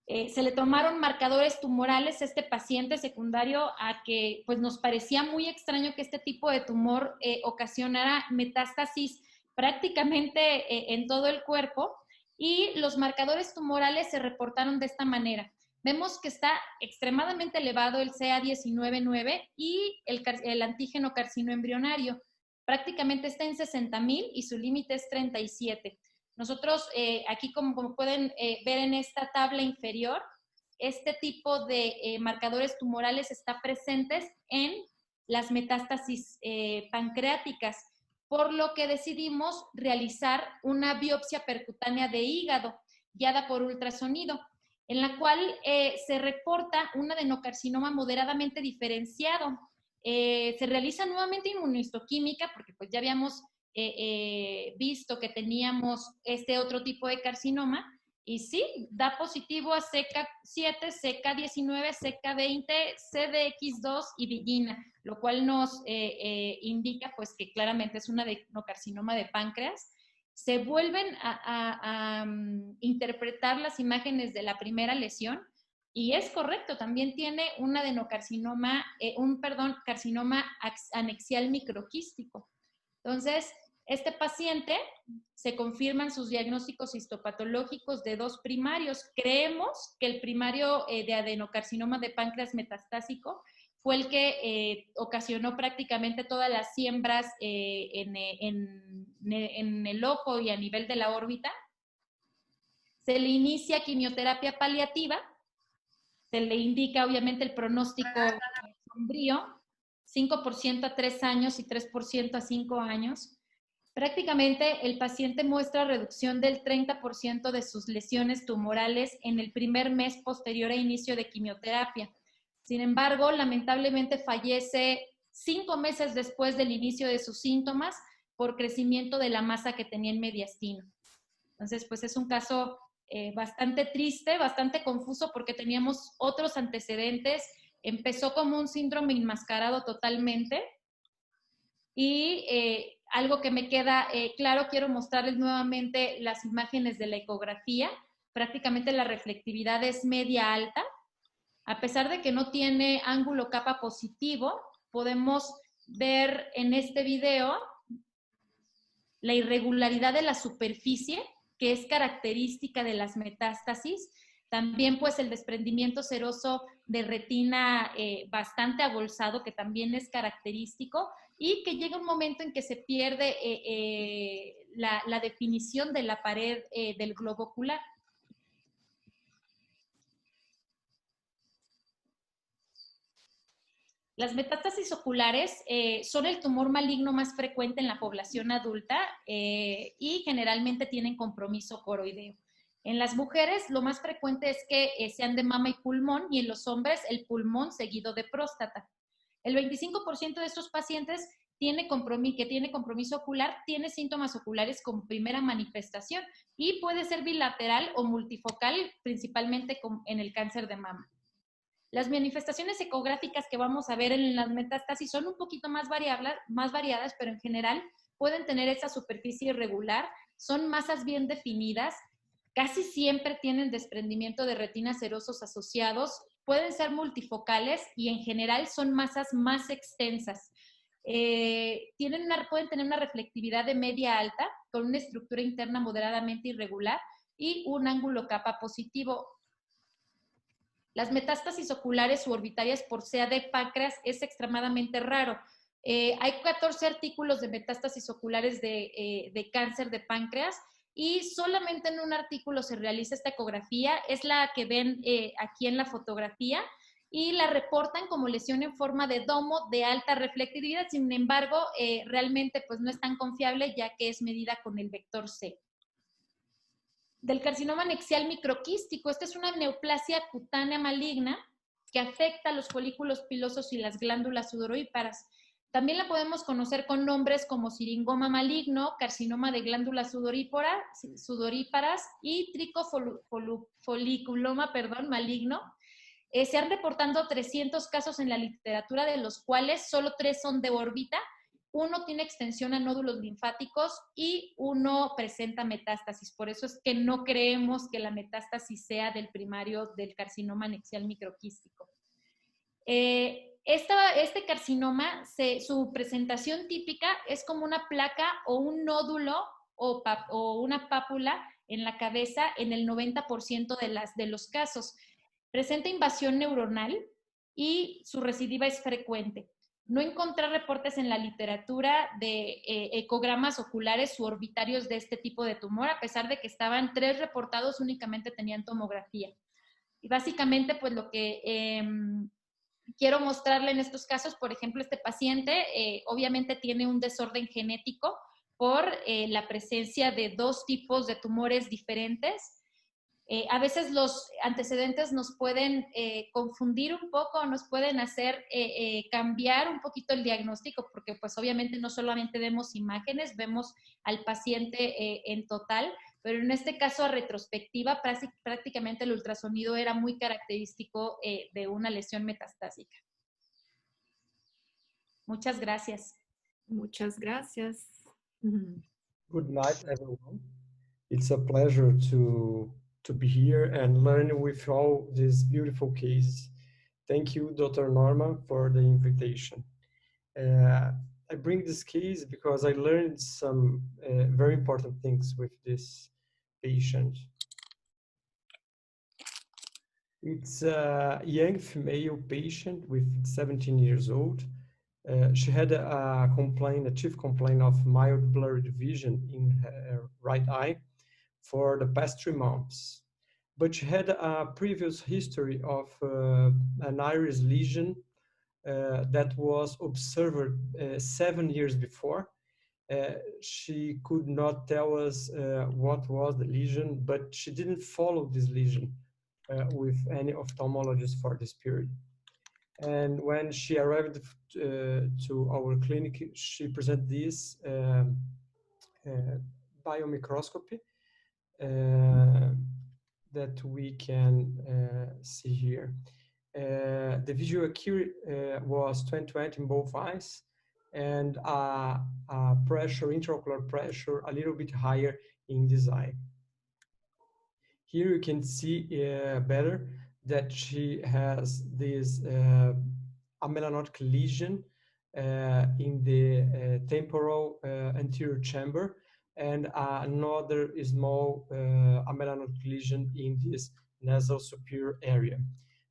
Speaker 10: Se le tomaron marcadores tumorales a este paciente secundario a que pues, nos parecía muy extraño que este tipo de tumor ocasionara metástasis prácticamente en todo el cuerpo, y los marcadores tumorales se reportaron de esta manera. Vemos que está extremadamente elevado el CA19-9 y el antígeno carcinoembrionario. Prácticamente está en 60,000 y su límite es 37. Nosotros aquí, como pueden ver en esta tabla inferior, este tipo de marcadores tumorales está presentes en las metástasis pancreáticas, por lo que decidimos realizar una biopsia percutánea de hígado, guiada por ultrasonido, en la cual se reporta un adenocarcinoma moderadamente diferenciado. Se realiza nuevamente inmunohistoquímica, porque pues ya habíamos visto que teníamos este otro tipo de carcinoma, y sí, da positivo a CK7, CK19, CK20, CDX2 y villina, lo cual nos indica pues que claramente es un adenocarcinoma de páncreas. Se vuelven a interpretar las imágenes de la primera lesión, y es correcto, también tiene un adenocarcinoma, carcinoma anexial microquístico. Entonces, este paciente se confirman sus diagnósticos histopatológicos de 2 primarios. Creemos que el primario de adenocarcinoma de páncreas metastásico fue el que ocasionó prácticamente todas las siembras en el ojo y a nivel de la órbita. Se le inicia quimioterapia paliativa, se le indica obviamente el pronóstico sombrío, 5% a 3 años y 3% a 5 años. Prácticamente el paciente muestra reducción del 30% de sus lesiones tumorales en el primer mes posterior a inicio de quimioterapia. Sin embargo, lamentablemente fallece 5 meses después del inicio de sus síntomas por crecimiento de la masa que tenía en mediastino. Entonces, pues es un caso bastante triste, bastante confuso porque teníamos otros antecedentes. Empezó como un síndrome enmascarado totalmente y algo que me queda claro, quiero mostrarles nuevamente las imágenes de la ecografía. Prácticamente la reflectividad es media alta. A pesar de que no tiene ángulo capa positivo, podemos ver en este video la irregularidad de la superficie, que es característica de las metástasis. También pues el desprendimiento seroso de retina bastante abolsado, que también es característico, y que llega un momento en que se pierde la definición de la pared del globo ocular. Las metástasis oculares son el tumor maligno más frecuente en la población adulta y generalmente tienen compromiso coroideo. En las mujeres lo más frecuente es que sean de mama y pulmón, y en los hombres el pulmón seguido de próstata. El 25% de estos pacientes que tiene compromiso ocular tiene síntomas oculares como primera manifestación y puede ser bilateral o multifocal, principalmente en el cáncer de mama. Las manifestaciones ecográficas que vamos a ver en las metástasis son un poquito más variadas, pero en general pueden tener esa superficie irregular, son masas bien definidas, casi siempre tienen desprendimiento de retinas serosos asociados, pueden ser multifocales y en general son masas más extensas. Pueden tener una reflectividad de media alta, con una estructura interna moderadamente irregular y un ángulo capa positivo. Las metástasis oculares u orbitarias por CA de páncreas es extremadamente raro. Hay 14 artículos de metástasis oculares de cáncer de páncreas y solamente en un artículo se realiza esta ecografía, es la que ven aquí en la fotografía, y la reportan como lesión en forma de domo de alta reflectividad. Sin embargo, realmente pues no es tan confiable, ya que es medida con el vector C. Del carcinoma anexial microquístico, esta es una neoplasia cutánea maligna que afecta a los folículos pilosos y las glándulas sudoríparas. También la podemos conocer con nombres como siringoma maligno, carcinoma de glándulas sudoríparas y tricofoliculoma maligno. Se han reportado 300 casos en la literatura, de los cuales solo 3 son de órbita. Uno tiene extensión a nódulos linfáticos y uno presenta metástasis. Por eso es que no creemos que la metástasis sea del primario del carcinoma anexial microquístico. Este carcinoma, su presentación típica es como una placa o un nódulo o una pápula en la cabeza en el 90% de los casos. Presenta invasión neuronal y su recidiva es frecuente. No encontré reportes en la literatura de ecogramas oculares u orbitarios de este tipo de tumor, a pesar de que estaban 3 reportados, únicamente tenían tomografía. Y básicamente, pues lo que quiero mostrarle en estos casos, por ejemplo, este paciente obviamente tiene un desorden genético por la presencia de 2 tipos de tumores diferentes. A veces los antecedentes nos pueden confundir un poco, nos pueden hacer cambiar un poquito el diagnóstico, porque pues obviamente no solamente vemos imágenes, vemos al paciente en total, pero en este caso a retrospectiva prácticamente el ultrasonido era muy característico de una lesión metastásica. Muchas gracias.
Speaker 4: Muchas gracias.
Speaker 11: Good night, everyone. It's a pleasure to be here and learn with all these beautiful cases. Thank you, Dr. Norma, for the invitation. I bring this case because I learned some very important things with this patient. It's a young female patient with 17 years old. She had a chief complaint of mild blurred vision in her right eye for the past 3 months. But she had a previous history of an iris lesion that was observed 7 years before. She could not tell us what was the lesion, but she didn't follow this lesion with any ophthalmologist for this period. And when she arrived to our clinic, she presented this biomicroscopy that we can see here. The visual acuity was 20/20 in both eyes, and pressure, intraocular pressure, a little bit higher in this eye. Here you can see better that she has this amelanotic lesion in the temporal anterior chamber, and another small amelanotic lesion in this nasal superior area.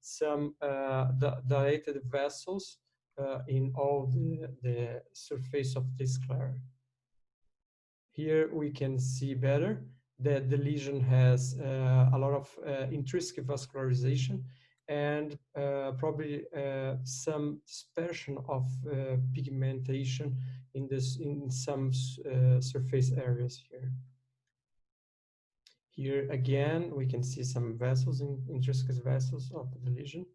Speaker 11: Some dilated vessels in all the surface of the sclera. Here we can see better that the lesion has a lot of intrinsic vascularization and probably some dispersion of pigmentation in some surface areas here. Here again, we can see some vessels, intrinsic vessels of the lesion.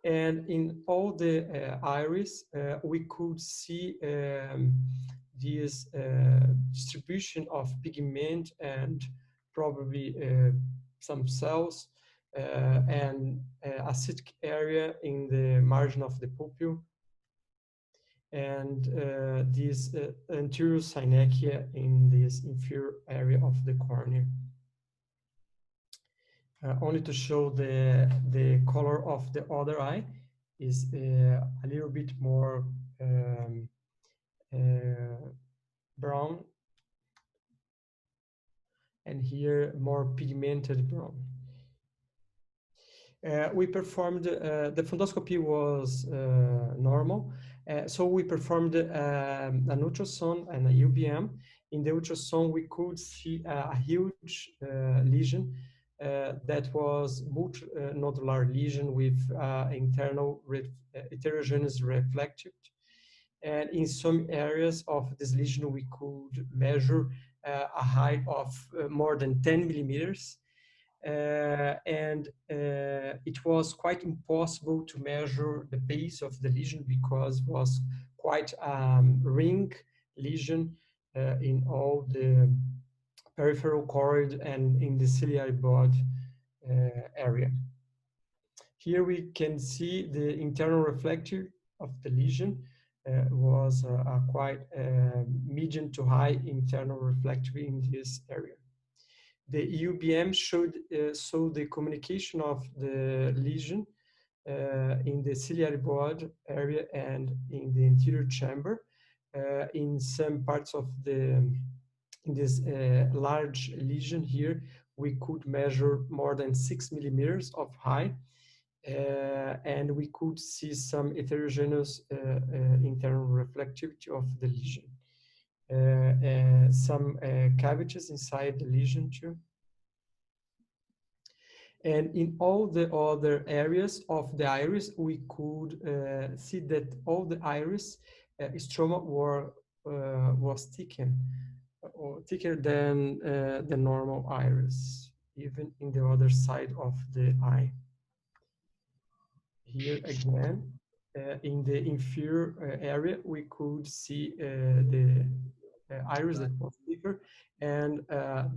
Speaker 11: And in all the iris, we could see this distribution of pigment and probably some cells and acidic area in the margin of the pupil, and this anterior synechia in this inferior area of the cornea. Only to show the color of the other eye is a little bit more brown, and here more pigmented brown. We performed, the fundoscopy was normal, so we performed an ultrasound and a UBM. In the ultrasound, we could see a huge lesion that was multinodular lesion with internal heterogeneous reflective. And in some areas of this lesion, we could measure a height of more than 10 millimeters. And it was quite impossible to measure the base of the lesion because it was quite ring lesion in all the peripheral choroid and in the ciliary bud area. Here we can see the internal reflective of the lesion was a quite medium to high internal reflective in this area. The UBM showed the communication of the lesion in the ciliary bud area and in the anterior chamber. In some parts of in this large lesion here, we could measure more than 6 millimeters of height, and we could see some heterogeneous internal reflectivity of the lesion. Some cavities inside the lesion too. And in all the other areas of the iris, we could see that all the iris stroma was thickened, or thicker than the normal iris, even in the other side of the eye. Here again, in the inferior area, we could see the iris that was thicker and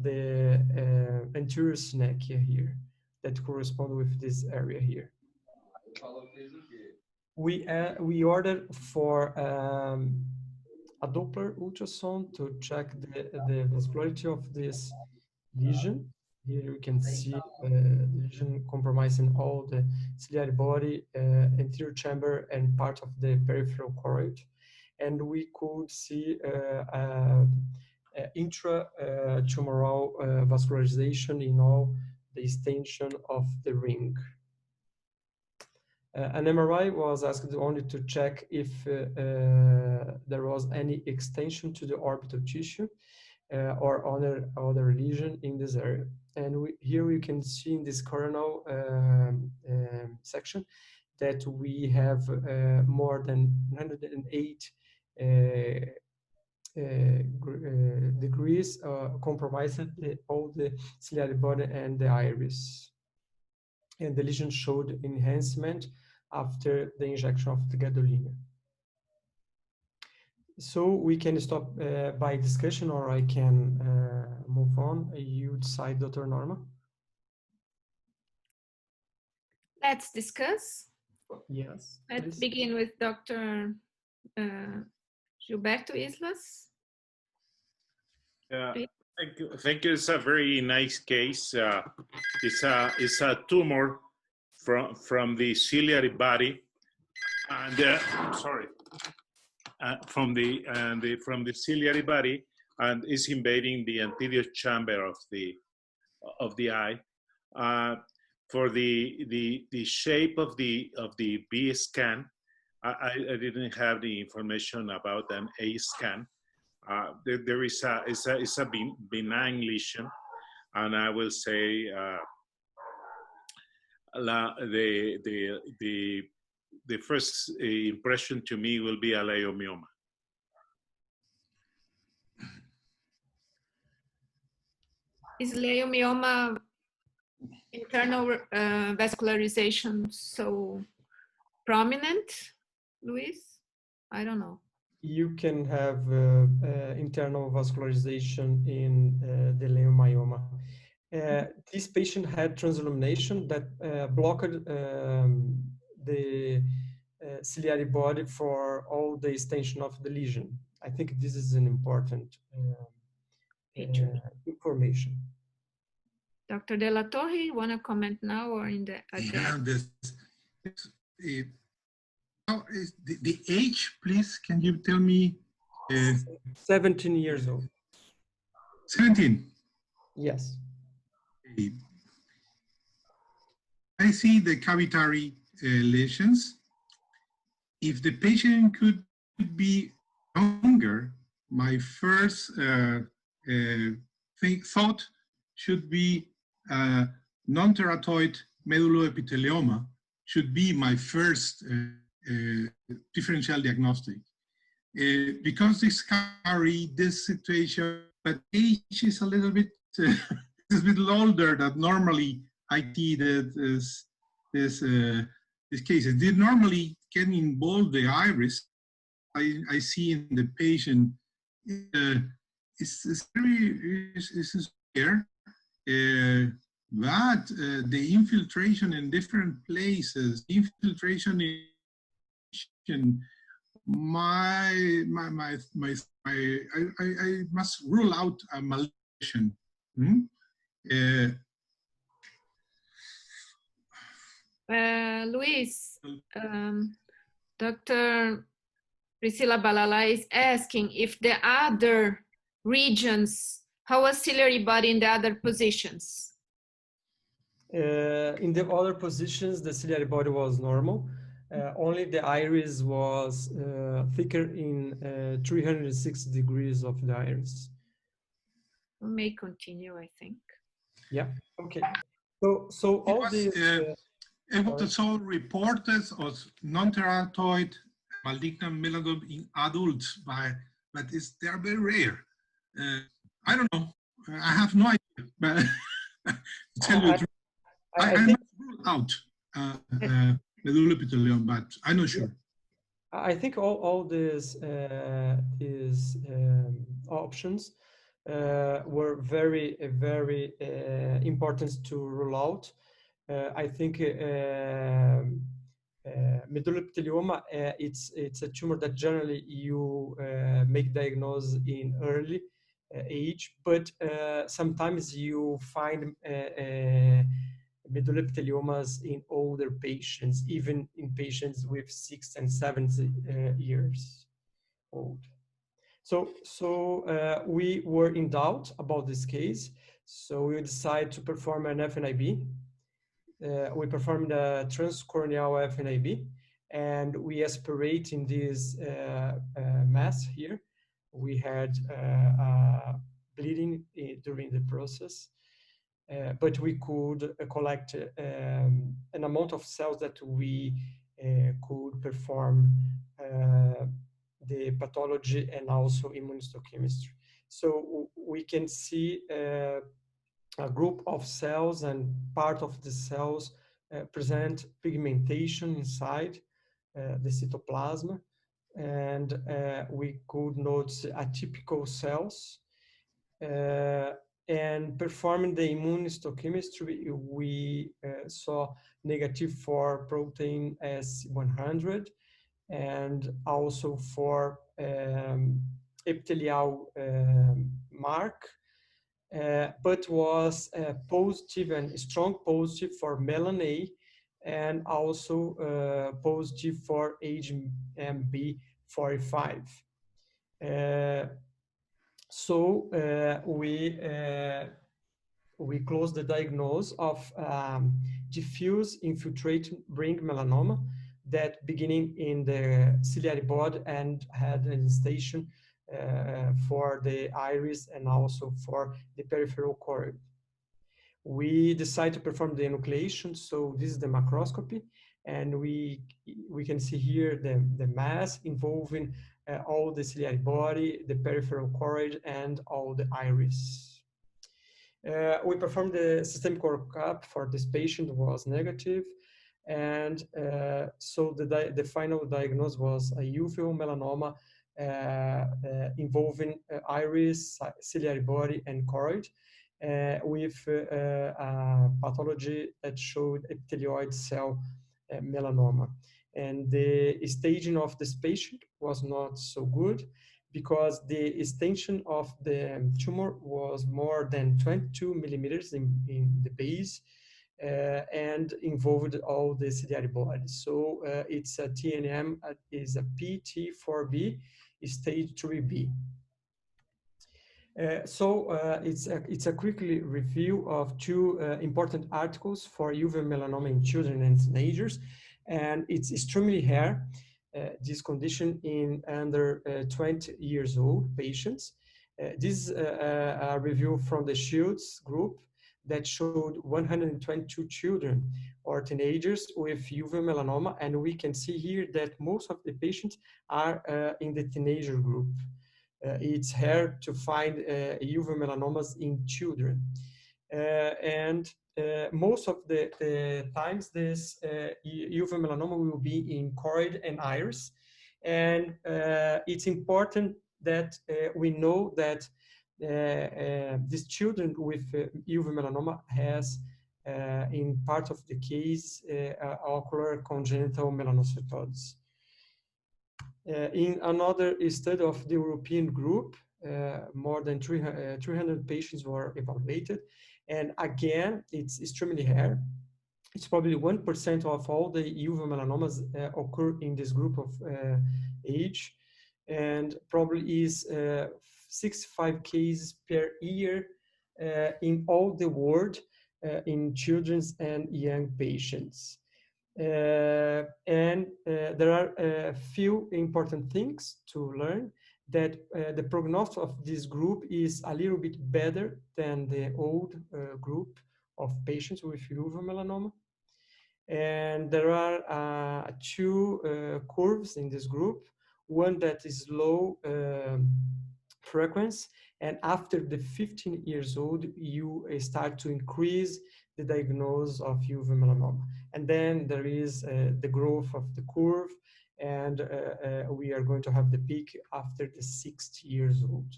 Speaker 11: the anterior synechia here that correspond with this area here. We ordered for a Doppler ultrasound to check the vascularity of this lesion. Here you can see lesion compromising all the ciliary body, anterior chamber, and part of the peripheral choroid. And we could see intratumoral vascularization in all the extension of the ring. An MRI was asked only to check if there was any extension to the orbital tissue or other lesion in this area. And here we can see in this coronal section that we have more than 108 degrees compromising all the ciliary body and the iris. And the lesion showed enhancement after the injection of the gadolinium. So we can stop by discussion, or I can move on, you decide, Dr. Norma.
Speaker 4: Let's discuss.
Speaker 11: Yes.
Speaker 4: Let's
Speaker 11: please.
Speaker 4: begin with Dr. Gilberto Islas.
Speaker 2: Thank you. Thank you. It's a very nice case. It's a tumor from the ciliary body, and sorry, from the ciliary body, and is invading the anterior chamber of the eye. For the shape of the B scan, I didn't have the information about an A scan. There is a benign lesion, and I will say the first impression to me will be a leiomyoma.
Speaker 4: Is leiomyoma internal vascularization so prominent, Luis? I don't know.
Speaker 11: You can have internal vascularization in the leiomyoma. This patient had transillumination that blocked the ciliary body for all the extension of the lesion. I think this is an important information.
Speaker 4: Dr. De La Torre, you want to comment now or in the
Speaker 3: the age, please? Can you tell me?
Speaker 11: 17 years old.
Speaker 3: 17?
Speaker 11: Yes.
Speaker 3: I see the cavitary lesions. If the patient could be younger, my first thought should be non-teratoid medulloepithelioma should be my first differential diagnostic. Because this carry this situation, but age is a little bit older than normally I see that this cases. They normally can involve the iris. I see in the patient it's there, but the infiltration in different places, infiltration in I must rule out a malleation.
Speaker 4: Luis, Dr. Priscilla Balala is asking if the other regions, how was ciliary body in the other positions?
Speaker 11: In the other positions, the ciliary body was normal. Only the iris was thicker in 360 degrees of the iris.
Speaker 4: We may continue, I think.
Speaker 11: Yeah, okay. So all these...
Speaker 3: it was also reported as non-teratoid malignant melanoma in adults, but they are very rare. I don't know. I have no idea. But to tell you the truth, I must rule out medulloepithelioma, but I'm not sure.
Speaker 11: I think all these options were very important to rule out. I think medulloepithelioma, it's a tumor that generally you make diagnosis in early age, but sometimes you find medulloepitheliomas in older patients, even in patients with 60 and 70 years old. So we were in doubt about this case, so we decided to perform an FNIB. We performed a transcorneal FNIB, and we aspirate in this mass here. We had bleeding during the process, but we could collect an amount of cells that we could perform the pathology and also immunohistochemistry. So we can see a group of cells, and part of the cells present pigmentation inside the cytoplasm, and we could note atypical cells. and performing the immunohistochemistry, we saw negative for protein S100 and also for epithelial mark, but was positive and strong positive for melan A, and also positive for HMB45. So we closed the diagnosis of diffuse infiltrating brain melanoma that beginning in the ciliary body and had an station for the iris and also for the peripheral choroid. We decided to perform the enucleation, so this is the macroscopy, and we can see here the mass involving all the ciliary body, the peripheral choroid, and all the iris. We performed the systemic workup for this patient, was negative, and so the final diagnosis was a uveal melanoma involving iris, ciliary body, and choroid, with a pathology that showed epithelioid cell melanoma. And the staging of this patient was not so good because the extension of the tumor was more than 22 millimeters in the base and involved all the ciliary body. So it's a TNM, is a PT4B, stage 3B. It's a quickly review of two important articles for uveal melanoma in children and teenagers, and it's extremely rare, this condition in under 20 years old patients. This is a review from the Shields group that showed 122 children or teenagers with uveal melanoma, and we can see here that most of the patients are in the teenager group. It's rare to find uveal melanomas in children. And most of the times this uveal melanoma will be in choroid and iris. And it's important that we know that these children with uveal melanoma has in part of the case ocular congenital melanocytosis. In another study of the European group, more than 300 patients were evaluated. And again, it's extremely rare. It's probably 1% of all the uveal melanomas occur in this group of age, and probably is 65 cases per year in all the world in children and young patients. There are a few important things to learn, that the prognosis of this group is a little bit better than the old group of patients with uveal melanoma. And there are two curves in this group, one that is low frequency, and after the 15 years old, you start to increase the diagnosis of uveal melanoma. And then there is the growth of the curve, and we are going to have the peak after the 60 years old.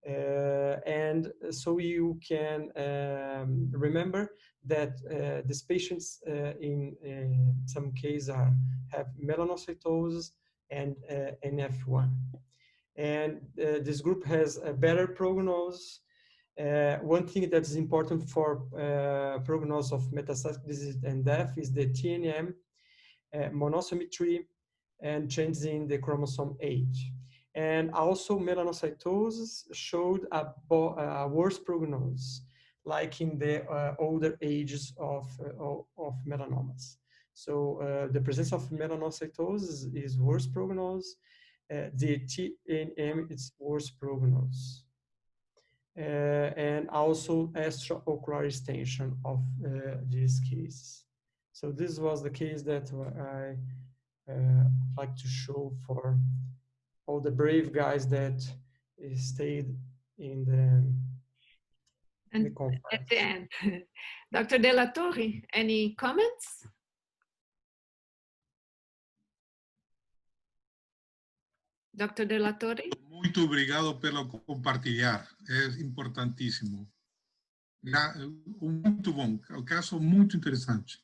Speaker 11: And so you can remember that these patients in some cases have melanocytosis and NF1. And this group has a better prognosis. One thing that is important for prognosis of metastatic disease and death is the TNM, monosomy 3, and changes in the chromosome 8. And also melanocytosis showed a worse prognosis, like in the older ages of melanomas. So the presence of melanocytosis is worse prognosis. The TNM is worse prognosis. And also extraocular extension of this case. So this was the case that I like to show for all the brave guys that stayed in the conference.
Speaker 4: At the end. Dr. De La Torre, any comments? Dr. De La Torre?
Speaker 3: Muito obrigado pelo compartilhar, é importantíssimo. Muito bom, um caso muito interessante.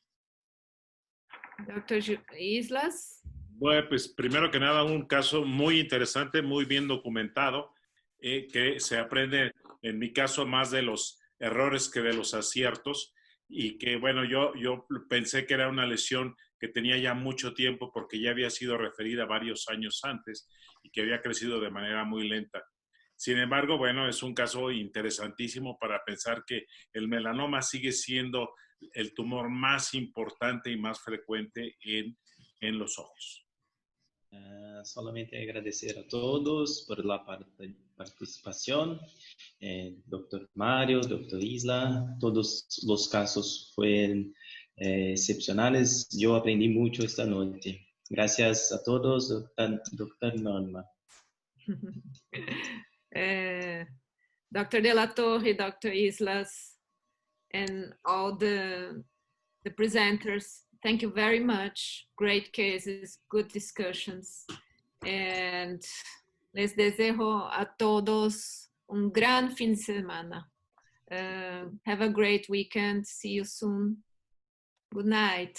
Speaker 4: Dr. Islas?
Speaker 2: Bueno, pues primero que nada, un caso muy interesante, muy bien documentado, que se aprende, en mi caso, más de los errores que de los aciertos, y que, bueno, yo pensé que era una lesión que tenía ya mucho tiempo porque ya había sido referida varios años antes y que había crecido de manera muy lenta. Sin embargo, bueno, es un caso interesantísimo para pensar que el melanoma sigue siendo el tumor más importante y más frecuente en los ojos.
Speaker 5: Solamente agradecer a todos por la participación. Doctor Mario, doctor Isla, todos los casos fueron excepcionales. Yo aprendí mucho esta noche. Gracias a todos, doctor Norma.
Speaker 4: Dr. De La Torre, Dr. Islas, and all the presenters, thank you very much. Great cases, good discussions. And les deseo a todos un gran fin de semana. Have a great weekend. See you soon. Good night.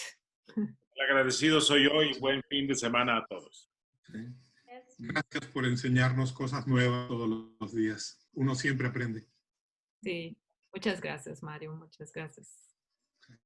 Speaker 2: El agradecido soy yo y buen fin de semana a todos.
Speaker 3: Sí. Gracias por enseñarnos cosas nuevas todos los días. Uno siempre aprende.
Speaker 4: Sí, muchas gracias, Mario. Muchas gracias.